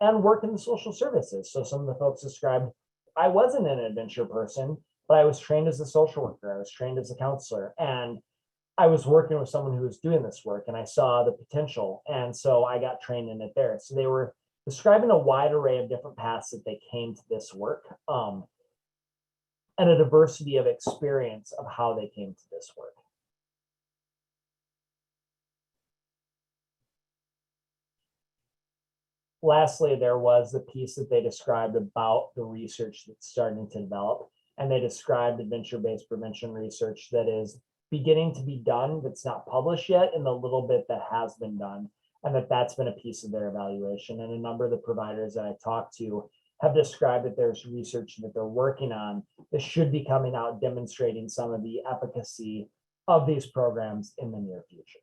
and work in the social services. So some of the folks described, I wasn't an adventure person, but I was trained as a social worker, I was trained as a counselor, and I was working with someone who was doing this work, and I saw the potential, and so I got trained in it there. So they were describing a wide array of different paths that they came to this work, and a diversity of experience of how they came to this work. Lastly, there was the piece that they described about the research that's starting to develop, and they described adventure-based prevention research that is beginning to be done, that's not published yet, and the little bit that has been done, and that's been a piece of their evaluation. And a number of the providers that I talked to have described that there's research that they're working on that should be coming out demonstrating some of the efficacy of these programs in the near future.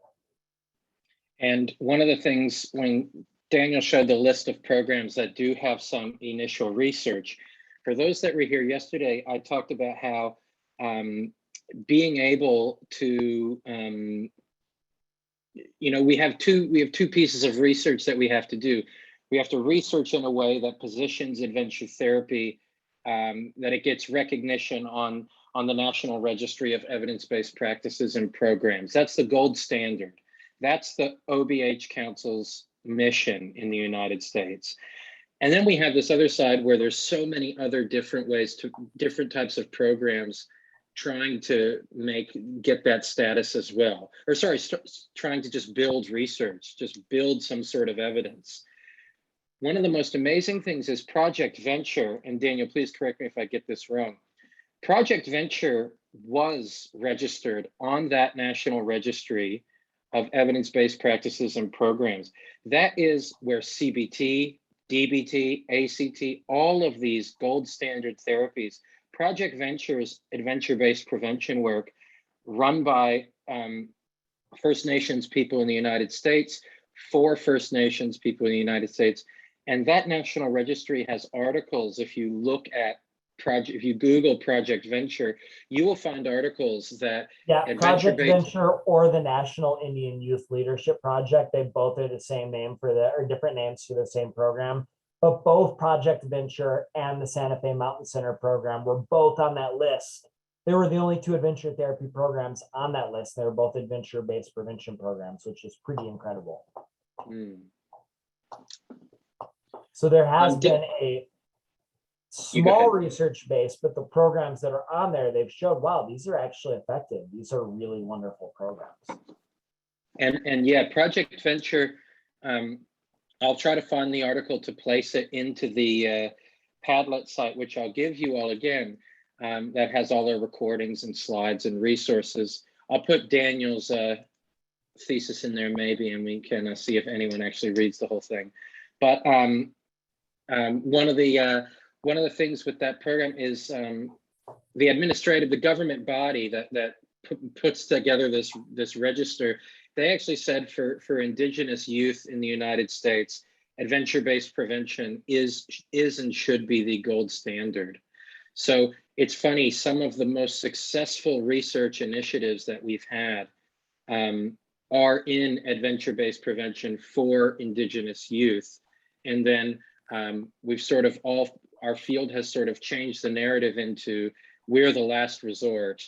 And one of the things, when Daniel showed the list of programs that do have some initial research, for those that were here yesterday, I talked about how being able to, we have two pieces of research that we have to do. We have to research in a way that positions adventure therapy, that it gets recognition on on the National Registry of Evidence-Based Practices and Programs. That's the gold standard. That's the OBH Council's mission in the United States. And then we have this other side where there's so many other different ways to different types of programs trying to get that status as well. Or sorry, trying to just build research, just build some sort of evidence. One of the most amazing things is Project Venture, and Daniel, please correct me if I get this wrong. Project Venture was registered on that National Registry of Evidence-Based Practices and Programs. That is where CBT, DBT, ACT, all of these gold standard therapies, Project Venture's adventure-based prevention work run by First Nations people in the United States, for First Nations people in the United States. And that National Registry has articles. If you look at if you Google Project Venture, you will find articles that
Project Venture or the National Indian Youth Leadership Project, they both are the same name for or different names for the same program. But both Project Venture and the Santa Fe Mountain Center program were both on that list. They were the only two adventure therapy programs on that list. They were both adventure-based prevention programs, which is pretty incredible. So there has been a small research base, but the programs that are on there, they've showed, wow, these are actually effective. These are really wonderful programs.
And yeah, Project Venture, I'll try to find the article to place it into the Padlet site, which I'll give you all again, that has all their recordings and slides and resources. I'll put Daniel's thesis in there maybe, and we can see if anyone actually reads the whole thing. But one of the things with that program is the government body that puts together this register. They actually said for Indigenous youth in the United States, adventure-based prevention is and should be the gold standard. So it's funny, some of the most successful research initiatives that we've had are in adventure-based prevention for Indigenous youth. And then we've sort of our field has sort of changed the narrative into we're the last resort.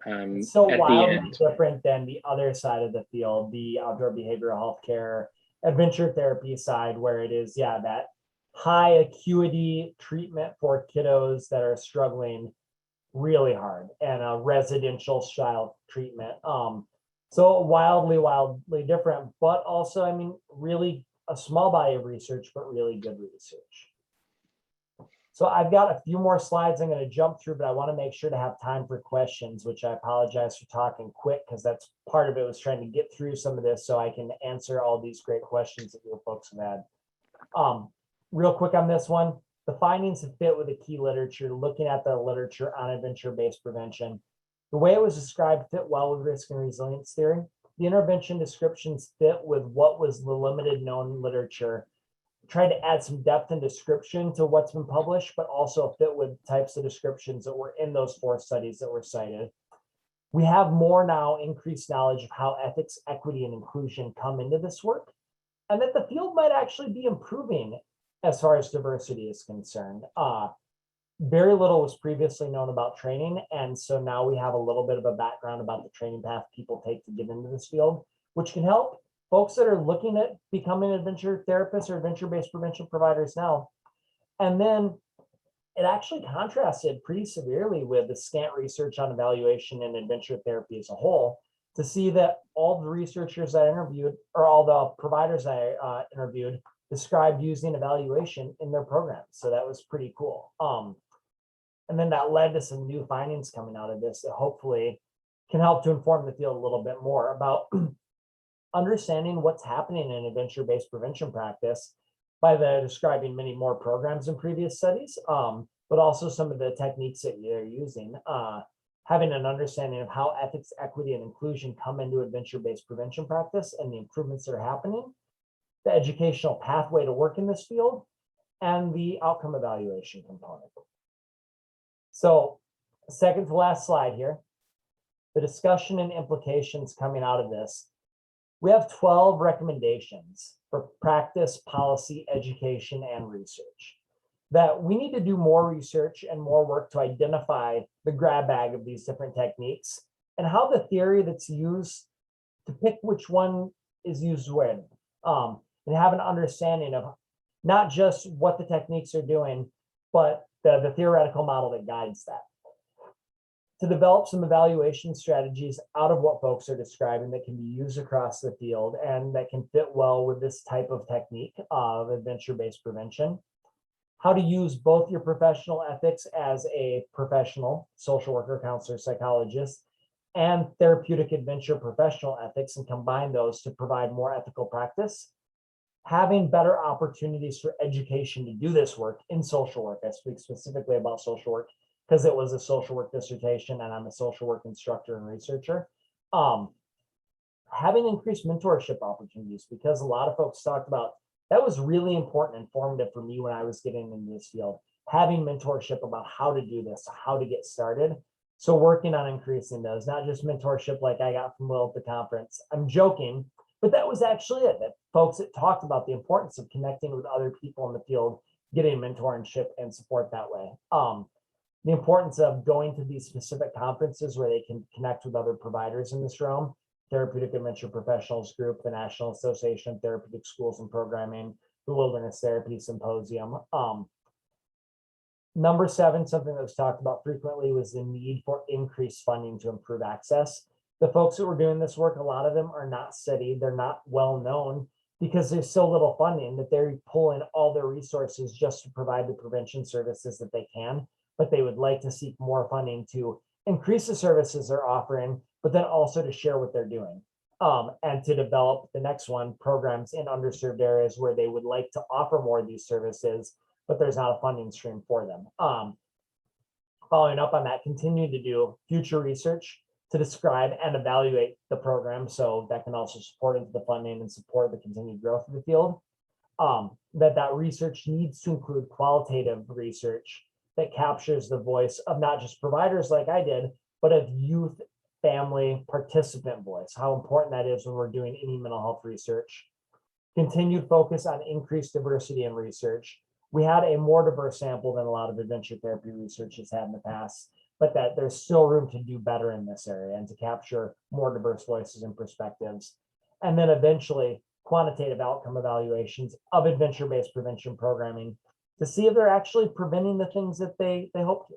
So wildly different than the other side of the field, the outdoor behavioral healthcare adventure therapy side, where it is, that high acuity treatment for kiddos that are struggling really hard and a residential style treatment. So wildly different, but also, I mean, really a small body of research, but really good research. So I've got a few more slides I'm going to jump through, but I want to make sure to have time for questions, which I apologize for talking quick because that's part of it, was trying to get through some of this so I can answer all these great questions that you folks have had. Real quick on this one, the findings have fit with the key literature, looking at the literature on adventure-based prevention. The way it was described fit well with risk and resilience theory. The intervention descriptions fit with what was the limited known literature. Tried to add some depth and description to what's been published, but also fit with types of descriptions that were in those 4 studies that were cited. We have more now increased knowledge of how ethics, equity, and inclusion come into this work, and that the field might actually be improving as far as diversity is concerned. Very little was previously known about training, and so now we have a little bit of a background about the training path people take to get into this field, which can help folks that are looking at becoming adventure therapists or adventure-based prevention providers now. And then it actually contrasted pretty severely with the scant research on evaluation and adventure therapy as a whole, to see that all the researchers I interviewed, or all the providers I interviewed, described using evaluation in their programs. So that was pretty cool. And then that led to some new findings coming out of this that hopefully can help to inform the field a little bit more about understanding what's happening in adventure-based prevention practice by describing many more programs in previous studies, but also some of the techniques that you're using, having an understanding of how ethics, equity, and inclusion come into adventure-based prevention practice and the improvements that are happening, the educational pathway to work in this field, and the outcome evaluation component. So, second to last slide here, the discussion and implications coming out of this. We have 12 recommendations for practice, policy, education, and research. that we need to do more research and more work to identify the grab bag of these different techniques and how the theory that's used to pick which one is used when, and have an understanding of not just what the techniques are doing, but the theoretical model that guides that. To develop some evaluation strategies out of what folks are describing that can be used across the field and that can fit well with this type of technique of adventure-based prevention. How to use both your professional ethics as a professional, social worker, counselor, psychologist, and therapeutic adventure professional ethics and combine those to provide more ethical practice. Having better opportunities for education to do this work in social work. I speak specifically about social work because it was a social work dissertation and I'm a social work instructor and researcher. Having increased mentorship opportunities, because a lot of folks talked about that was really important and formative for me when I was getting into this field. Having mentorship about how to do this, how to get started. So working on increasing those, not just mentorship like I got from Will at the conference. I'm joking, but that was actually it. That folks that talked about the importance of connecting with other people in the field, getting mentorship and support that way. The importance of going to these specific conferences where they can connect with other providers in this realm, Therapeutic Adventure Professionals Group, the National Association of Therapeutic Schools and Programming, the Wilderness Therapy Symposium. Number 7, something that was talked about frequently was the need for increased funding to improve access. The folks that were doing this work, a lot of them are not studied, they're not well known because there's so little funding that they're pulling all their resources just to provide the prevention services that they can, but they would like to seek more funding to increase the services they're offering, but then also to share what they're doing. And to develop the next one, programs in underserved areas where they would like to offer more of these services, but there's not a funding stream for them. Following up on that, continue to do future research to describe and evaluate the program. So that can also support into the funding and support the continued growth of the field. That research needs to include qualitative research that captures the voice of not just providers like I did, but of youth, family, participant voice, how important that is when we're doing any mental health research. Continued focus on increased diversity in research. We had a more diverse sample than a lot of adventure therapy research has had in the past, but that there's still room to do better in this area and to capture more diverse voices and perspectives. And then eventually quantitative outcome evaluations of adventure-based prevention programming to see if they're actually preventing the things that they hope to.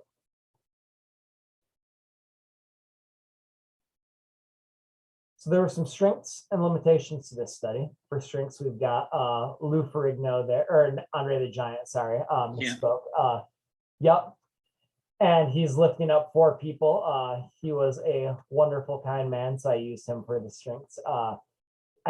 So there were some strengths and limitations to this study. For strengths, we've got Lou Ferrigno there, or Andre the Giant, sorry, misspoke. Yep. And he's lifting up 4 people. He was a wonderful, kind man, so I used him for the strengths. I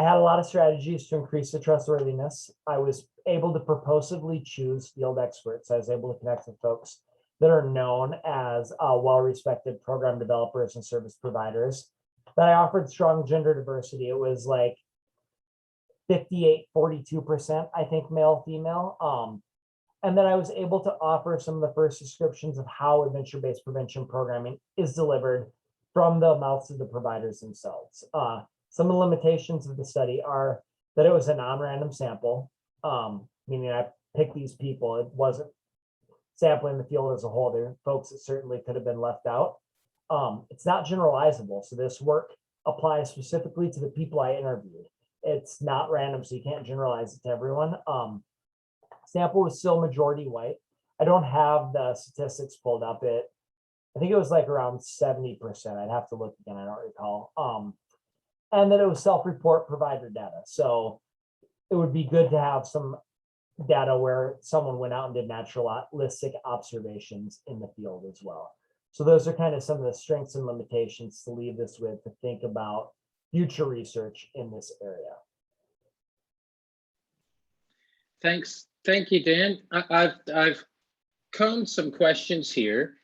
had a lot of strategies to increase the trustworthiness. I was able to purposefully choose field experts. I was able to connect with folks that are known as well-respected program developers and service providers. That I offered strong gender diversity. It was like 58-42%, I think, male, female. And then I was able to offer some of the first descriptions of how adventure-based prevention programming is delivered from the mouths of the providers themselves. Some of the limitations of the study are that it was a non-random sample, meaning I picked these people. It wasn't sampling the field as a whole. There are folks that certainly could have been left out. It's not generalizable. So this work applies specifically to the people I interviewed. It's not random, so you can't generalize it to everyone. Sample was still majority white. I don't have the statistics pulled up. I think it was like around 70%. I'd have to look again, I don't recall. And then it was self-report provider data. So it would be good to have some data where someone went out and did naturalistic observations in the field as well. So those are kind of some of the strengths and limitations to leave this with to think about future research in this area.
Thanks. Thank you, Dan. I've combed some questions here.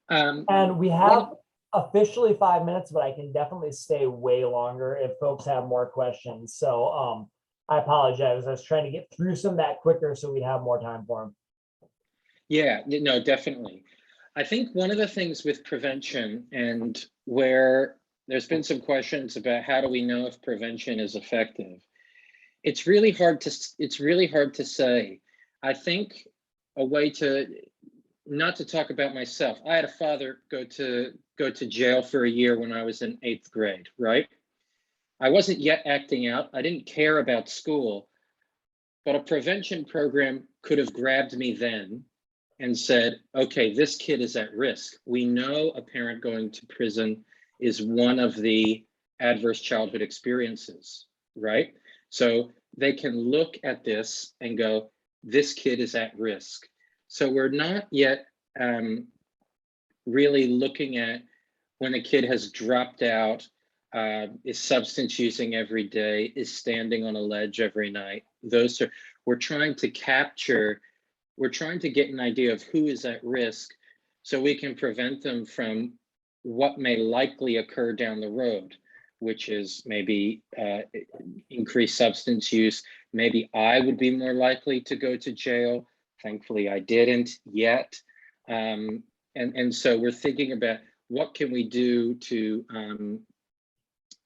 And we have officially 5 minutes, but I can definitely stay way longer if folks have more questions. So I apologize. I was trying to get through some of that quicker so we'd have more time for them.
Yeah, no, definitely. I think one of the things with prevention, and where there's been some questions about how do we know if prevention is effective, it's really hard to say. I think a way to, not to talk about myself. I had a father go to jail for a year when I was in 8th grade, right? I wasn't yet acting out. I didn't care about school, but a prevention program could have grabbed me then and said, okay, this kid is at risk. We know a parent going to prison is one of the adverse childhood experiences, right? So they can look at this and go, this kid is at risk. So we're not yet really looking at when a kid has dropped out, is substance using every day, is standing on a ledge every night. Those are, we're trying to capture, we're trying to get an idea of who is at risk so we can prevent them from what may likely occur down the road, which is maybe increased substance use. Maybe I would be more likely to go to jail. Thankfully, I didn't yet. And so we're thinking about what can we do to,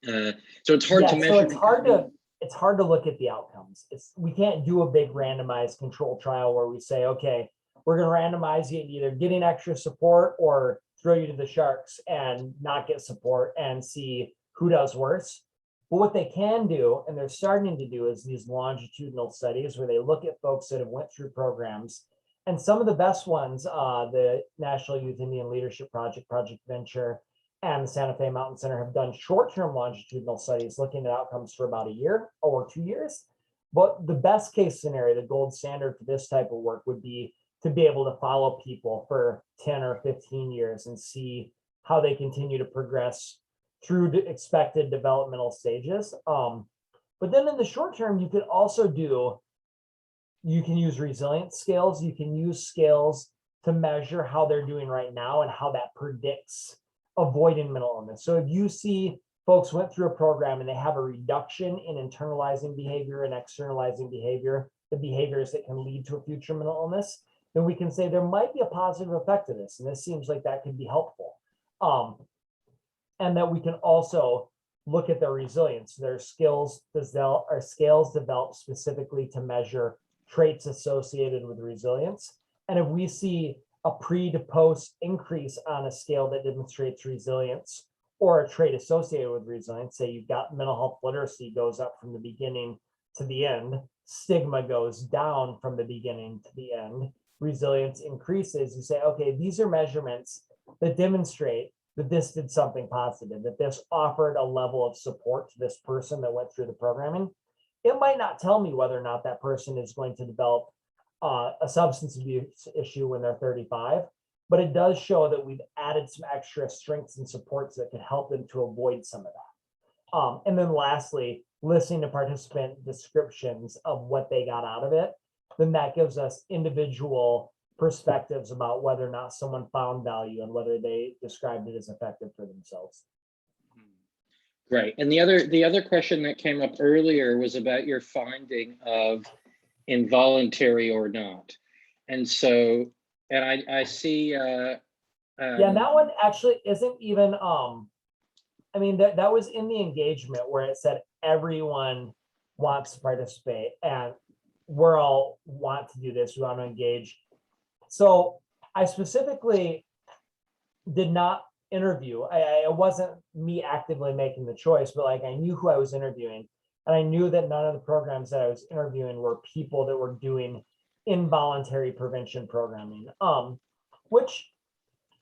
so it's hard to measure.
So it's hard to look at the outcomes. We can't do a big randomized control trial where we say, okay, we're going to randomize you either getting extra support or throw you to the sharks and not get support and see who does worse. But what they can do, and they're starting to do, is these longitudinal studies where they look at folks that have went through programs. And some of the best ones, the National Youth Indian Leadership Project, Project Venture, and the Santa Fe Mountain Center have done short-term longitudinal studies looking at outcomes for about a year or 2 years. But the best case scenario, the gold standard for this type of work would be to be able to follow people for 10 or 15 years and see how they continue to progress through the expected developmental stages. But then in the short term, you could also do, you can use resilience scales. You can use scales to measure how they're doing right now and how that predicts avoiding mental illness. So if you see folks went through a program and they have a reduction in internalizing behavior and externalizing behavior, the behaviors that can lead to a future mental illness, then we can say there might be a positive effect of this. And this seems like that could be helpful. And that we can also look at their resilience. Their skills are scales developed specifically to measure traits associated with resilience. And if we see a pre to post increase on a scale that demonstrates resilience or a trait associated with resilience, say you've got mental health literacy goes up from the beginning to the end, stigma goes down from the beginning to the end, resilience increases, you say, okay, these are measurements that demonstrate that this did something positive, that this offered a level of support to this person that went through the programming. It might not tell me whether or not that person is going to develop a substance abuse issue when they're 35, but it does show that we've added some extra strengths and supports that can help them to avoid some of that. And then lastly, listening to participant descriptions of what they got out of it, then that gives us individual perspectives about whether or not someone found value and whether they described it as effective for themselves.
Right. And the other question that came up earlier was about your finding of involuntary or not. And so, and I see yeah,
that one actually isn't even I mean that was in the engagement where it said everyone wants to participate and we're all want to do this, we want to engage. So I specifically did not interview. It wasn't me actively making the choice, but like I knew who I was interviewing. And I knew that none of the programs that I was interviewing were people that were doing involuntary prevention programming, which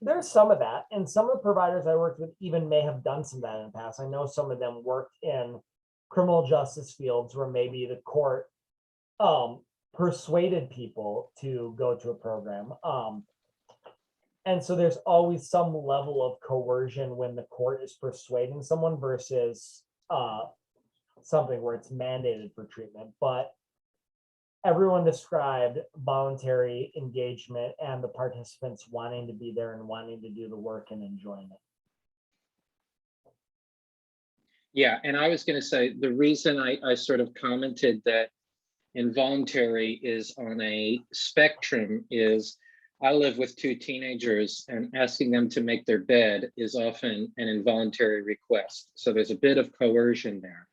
there's some of that. And some of the providers I worked with even may have done some of that in the past. I know some of them worked in criminal justice fields where maybe the court persuaded people to go to a program. And so there's always some level of coercion when the court is persuading someone versus something where it's mandated for treatment. But everyone described voluntary engagement and the participants wanting to be there and wanting to do the work and enjoying it.
Yeah, and I was going to say the reason I sort of commented that involuntary is on a spectrum is I live with 2 teenagers and asking them to make their bed is often an involuntary request. So there's a bit of coercion there.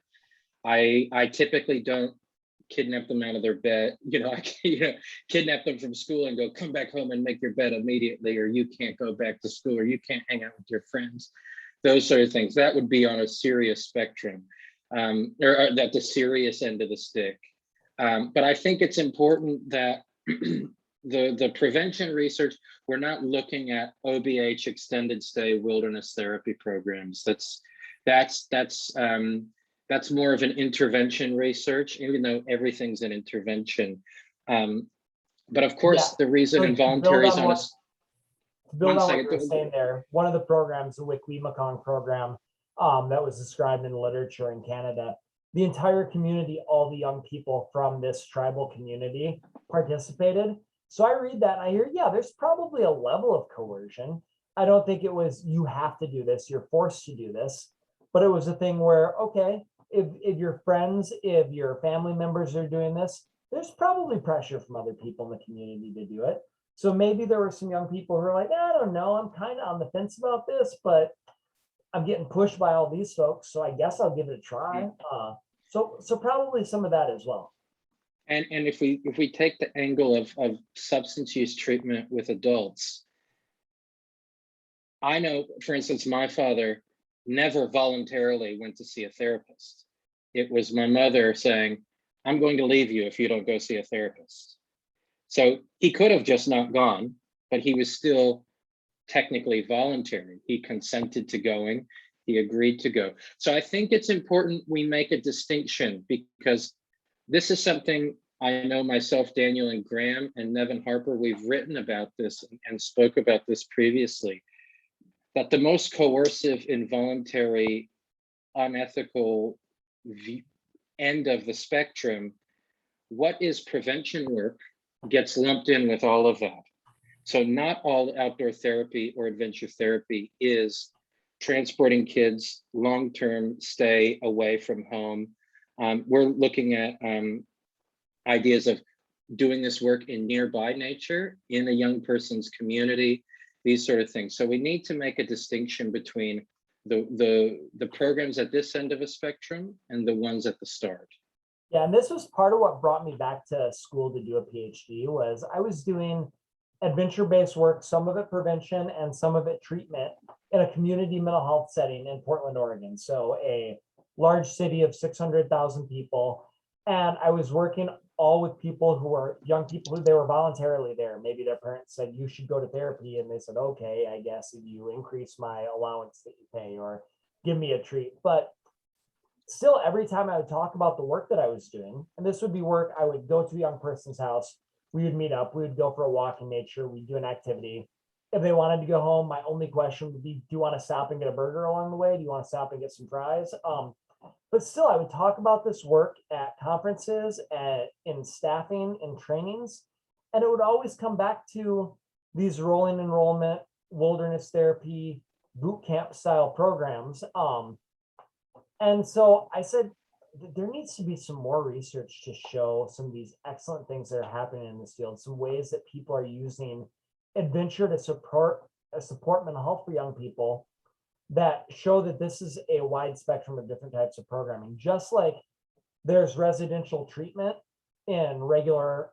I typically don't kidnap them out of their bed, kidnap them from school and go, come back home and make your bed immediately, or you can't go back to school, or you can't hang out with your friends, those sort of things. That would be on a serious spectrum, or at the serious end of the stick. But I think it's important that the prevention research, we're not looking at OBH, extended stay wilderness therapy programs. That's more of an intervention research, even though everything's an intervention. But of course, the reason involuntary is on a...
To build on what you were saying there, one of the programs, the Wik-We-Mekong program, that was described in the literature in Canada, the entire community, all the young people from this tribal community participated. So I read that and I hear, yeah, there's probably a level of coercion. I don't think it was, you have to do this, you're forced to do this, but it was a thing where, okay, if your friends, if your family members are doing this, there's probably pressure from other people in the community to do it. So maybe there were some young people who are like, I don't know, I'm kind of on the fence about this, but I'm getting pushed by all these folks, so I guess I'll give it a try. So probably some of that as well.
And if we take the angle of substance use treatment with adults, I know, for instance, my father never voluntarily went to see a therapist. It was my mother saying, I'm going to leave you if you don't go see a therapist. So he could have just not gone, but he was still technically voluntary. He consented to going, he agreed to go. So I think it's important we make a distinction, because this is something I know myself, Daniel and Graham and Nevin Harper, we've written about this and spoke about this previously, that the most coercive, involuntary, unethical end of the spectrum, what is prevention work, gets lumped in with all of that. So not all outdoor therapy or adventure therapy is transporting kids long-term stay away from home. We're looking at ideas of doing this work in nearby nature, in a young person's community, these sort of things. So we need to make a distinction between the programs at this end of a spectrum and the ones at the start.
Yeah, and this was part of what brought me back to school to do a PhD, was I was doing adventure-based work, some of it prevention and some of it treatment, in a community mental health setting in Portland, Oregon. So a large city of 600,000 people. And I was working all with people who were young people who they were voluntarily there. Maybe their parents said, you should go to therapy. And they said, okay, I guess if you increase my allowance that you pay or give me a treat. But still, every time I would talk about the work that I was doing, and this would be work, I would go to a young person's house, we would meet up, we would go for a walk in nature, we'd do an activity. If they wanted to go home, my only question would be, do you want to stop and get a burger along the way? Do you want to stop and get some fries? But still, I would talk about this work at conferences, in staffing, in trainings, and it would always come back to these rolling enrollment, wilderness therapy, boot camp style programs. And so I said, there needs to be some more research to show some of these excellent things that are happening in this field, some ways that people are using adventure to support mental health for young people, that show that this is a wide spectrum of different types of programming. Just like there's residential treatment in regular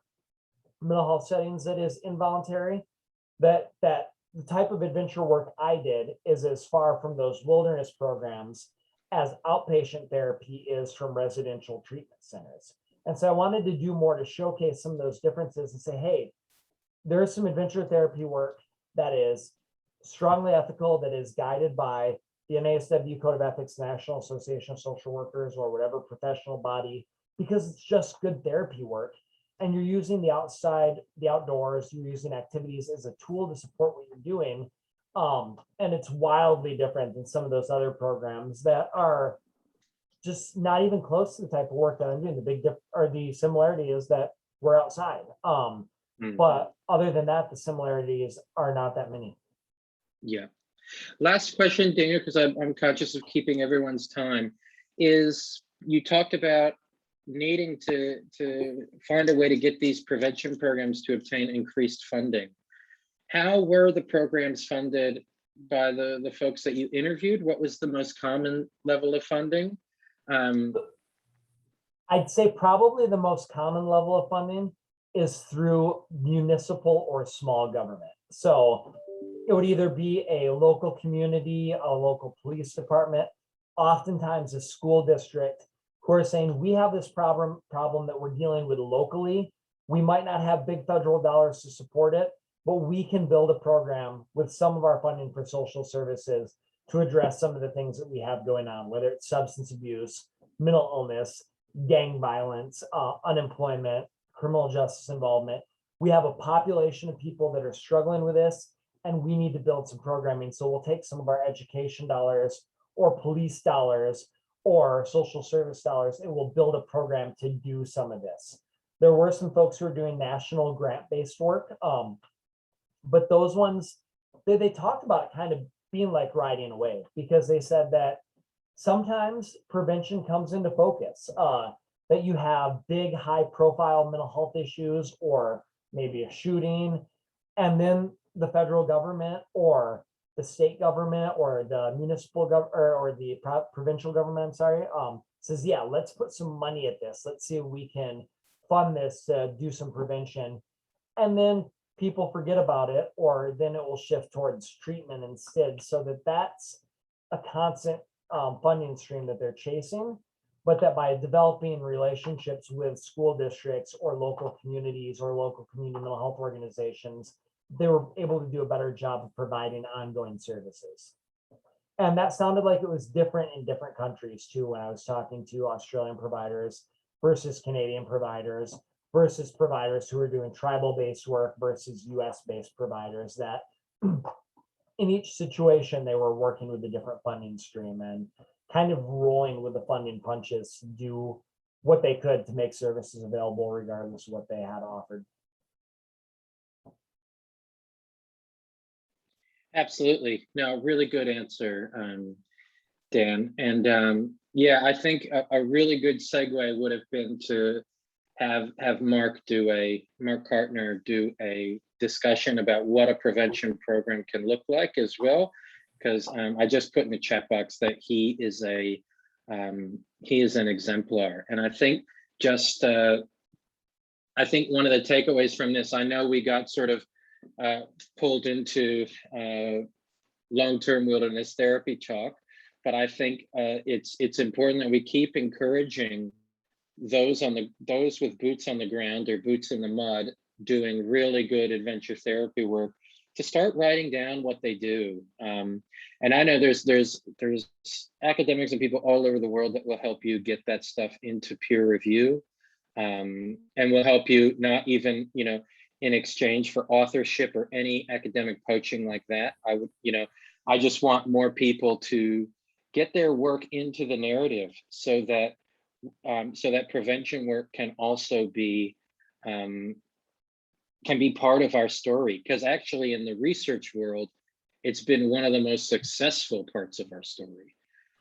mental health settings that is involuntary, that the type of adventure work I did is as far from those wilderness programs as outpatient therapy is from residential treatment centers. And so I wanted to do more to showcase some of those differences and say, hey, there is some adventure therapy work that is strongly ethical, that is guided by the NASW Code of Ethics, National Association of Social Workers, or whatever professional body, because it's just good therapy work. And you're using the outside, the outdoors, you're using activities as a tool to support what you're doing. And it's wildly different than some of those other programs that are just not even close to the type of work that I'm doing. The similarity is that we're outside. But other than that, the similarities are not that many.
Yeah. Last question, Daniel, because I'm conscious of keeping everyone's time, is you talked about needing to find a way to get these prevention programs to obtain increased funding. How were the programs funded by the folks that you interviewed? What was the most common level of funding?
I'd say probably the most common level of funding is through municipal or small government. So it would either be a local community, a local police department, oftentimes a school district, who are saying, we have this problem that we're dealing with locally. We might not have big federal dollars to support it, but we can build a program with some of our funding for social services to address some of the things that we have going on, whether it's substance abuse, mental illness, gang violence, unemployment, criminal justice involvement. We have a population of people that are struggling with this, and we need to build some programming. So we'll take some of our education dollars or police dollars or social service dollars, and we'll build a program to do some of this. There were some folks who are doing national grant-based work, but those ones, they talked about it kind of being like riding a wave, because they said that sometimes prevention comes into focus, that you have big, high-profile mental health issues or maybe a shooting, and then the federal government or the state government or the municipal government or the provincial government, I'm sorry, says, yeah, let's put some money at this. Let's see if we can fund this to do some prevention. And then people forget about it, or then it will shift towards treatment instead. So that's a constant funding stream that they're chasing, but that by developing relationships with school districts or local communities or local community mental health organizations, they were able to do a better job of providing ongoing services. And that sounded like it was different in different countries too, when I was talking to Australian providers versus Canadian providers versus providers who are doing tribal-based work versus US-based providers, that in each situation, they were working with a different funding stream and kind of rolling with the funding punches to do what they could to make services available regardless of what they had offered.
Absolutely. No, really good answer, Dan. And yeah, I think a really good segue would have been to have Mark Kartner do a discussion about what a prevention program can look like as well, because I just put in the chat box that he is an exemplar. And I think I think one of the takeaways from this, I know we got sort of pulled into long-term wilderness therapy talk, but I think it's important that we keep encouraging those with boots on the ground or boots in the mud doing really good adventure therapy work to start writing down what they do. And I know there's academics and people all over the world that will help you get that stuff into peer review, and will help you not even, in exchange for authorship or any academic poaching like that. I just want more people to get their work into the narrative so that prevention work can also be part of our story, because actually in the research world, it's been one of the most successful parts of our story.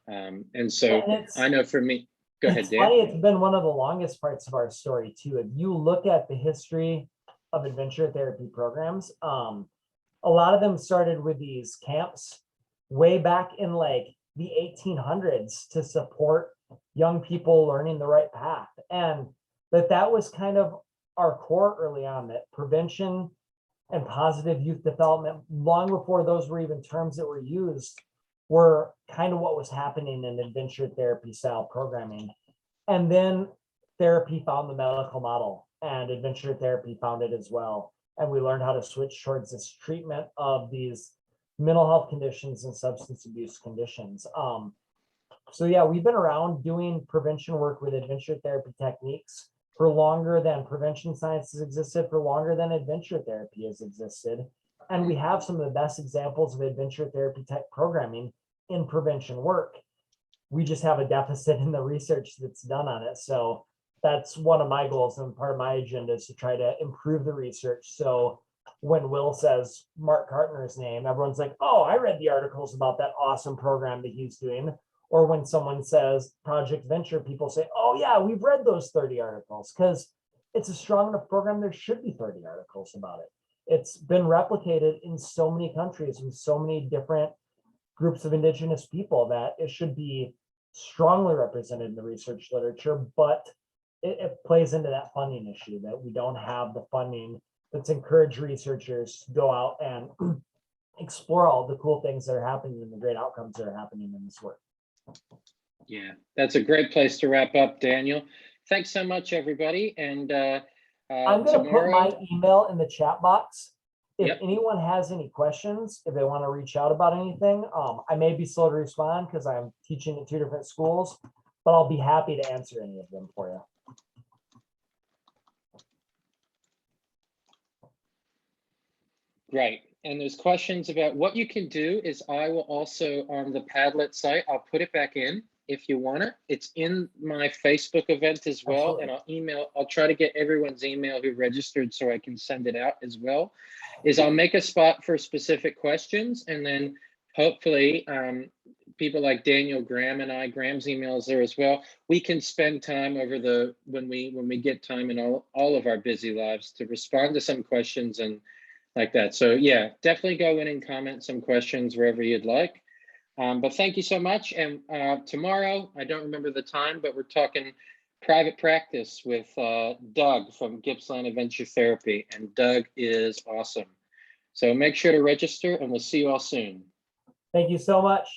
And so I know for me, go ahead, Dan.
Funny, it's been one of the longest parts of our story too. If you look at the history of adventure therapy programs, a lot of them started with these camps way back in like the 1800s to support young people learning the right path. And that was kind of our core early on, that prevention and positive youth development, long before those were even terms that were used, were kind of what was happening in adventure therapy style programming. And then therapy found the medical model, and adventure therapy found it as well. And we learned how to switch towards this treatment of these mental health conditions and substance abuse conditions. So yeah, we've been around doing prevention work with adventure therapy techniques for longer than prevention science has existed, for longer than adventure therapy has existed. And we have some of the best examples of adventure therapy tech programming in prevention work. We just have a deficit in the research that's done on it. So that's one of my goals, and part of my agenda is to try to improve the research. So when Will says Mark Kartner's name, everyone's like, oh, I read the articles about that awesome program that he's doing. Or when someone says Project Venture, people say, oh yeah, we've read those 30 articles, because it's a strong enough program. There should be 30 articles about it. It's been replicated in so many countries with so many different groups of indigenous people that it should be strongly represented in the research literature. But it plays into that funding issue that we don't have the funding that's encouraged researchers to go out and explore all the cool things that are happening and the great outcomes that are happening in this work.
Yeah, that's a great place to wrap up, Daniel. Thanks so much, everybody. And
I'm going to put my email in the chat box. If
Yep.
anyone has any questions, if they want to reach out about anything, I may be slow to respond because I'm teaching at 2 different schools, but I'll be happy to answer any of them for you.
Right. And there's questions about what you can do is I will also on the Padlet site, I'll put it back in if you want it. It's in my Facebook event as well.
Absolutely.
And I'll try to get everyone's email who registered so I can send it out as well. Is I'll make a spot for specific questions, and then hopefully people like Daniel, Graham, and Graham's email is there as well. We can spend time over when we get time in all of our busy lives to respond to some questions and like that. So yeah, definitely go in and comment some questions wherever you'd like. But thank you so much. And tomorrow, I don't remember the time, but we're talking private practice with Doug from Gippsland Adventure Therapy. And Doug is awesome. So make sure to register and we'll see you all soon.
Thank you so much.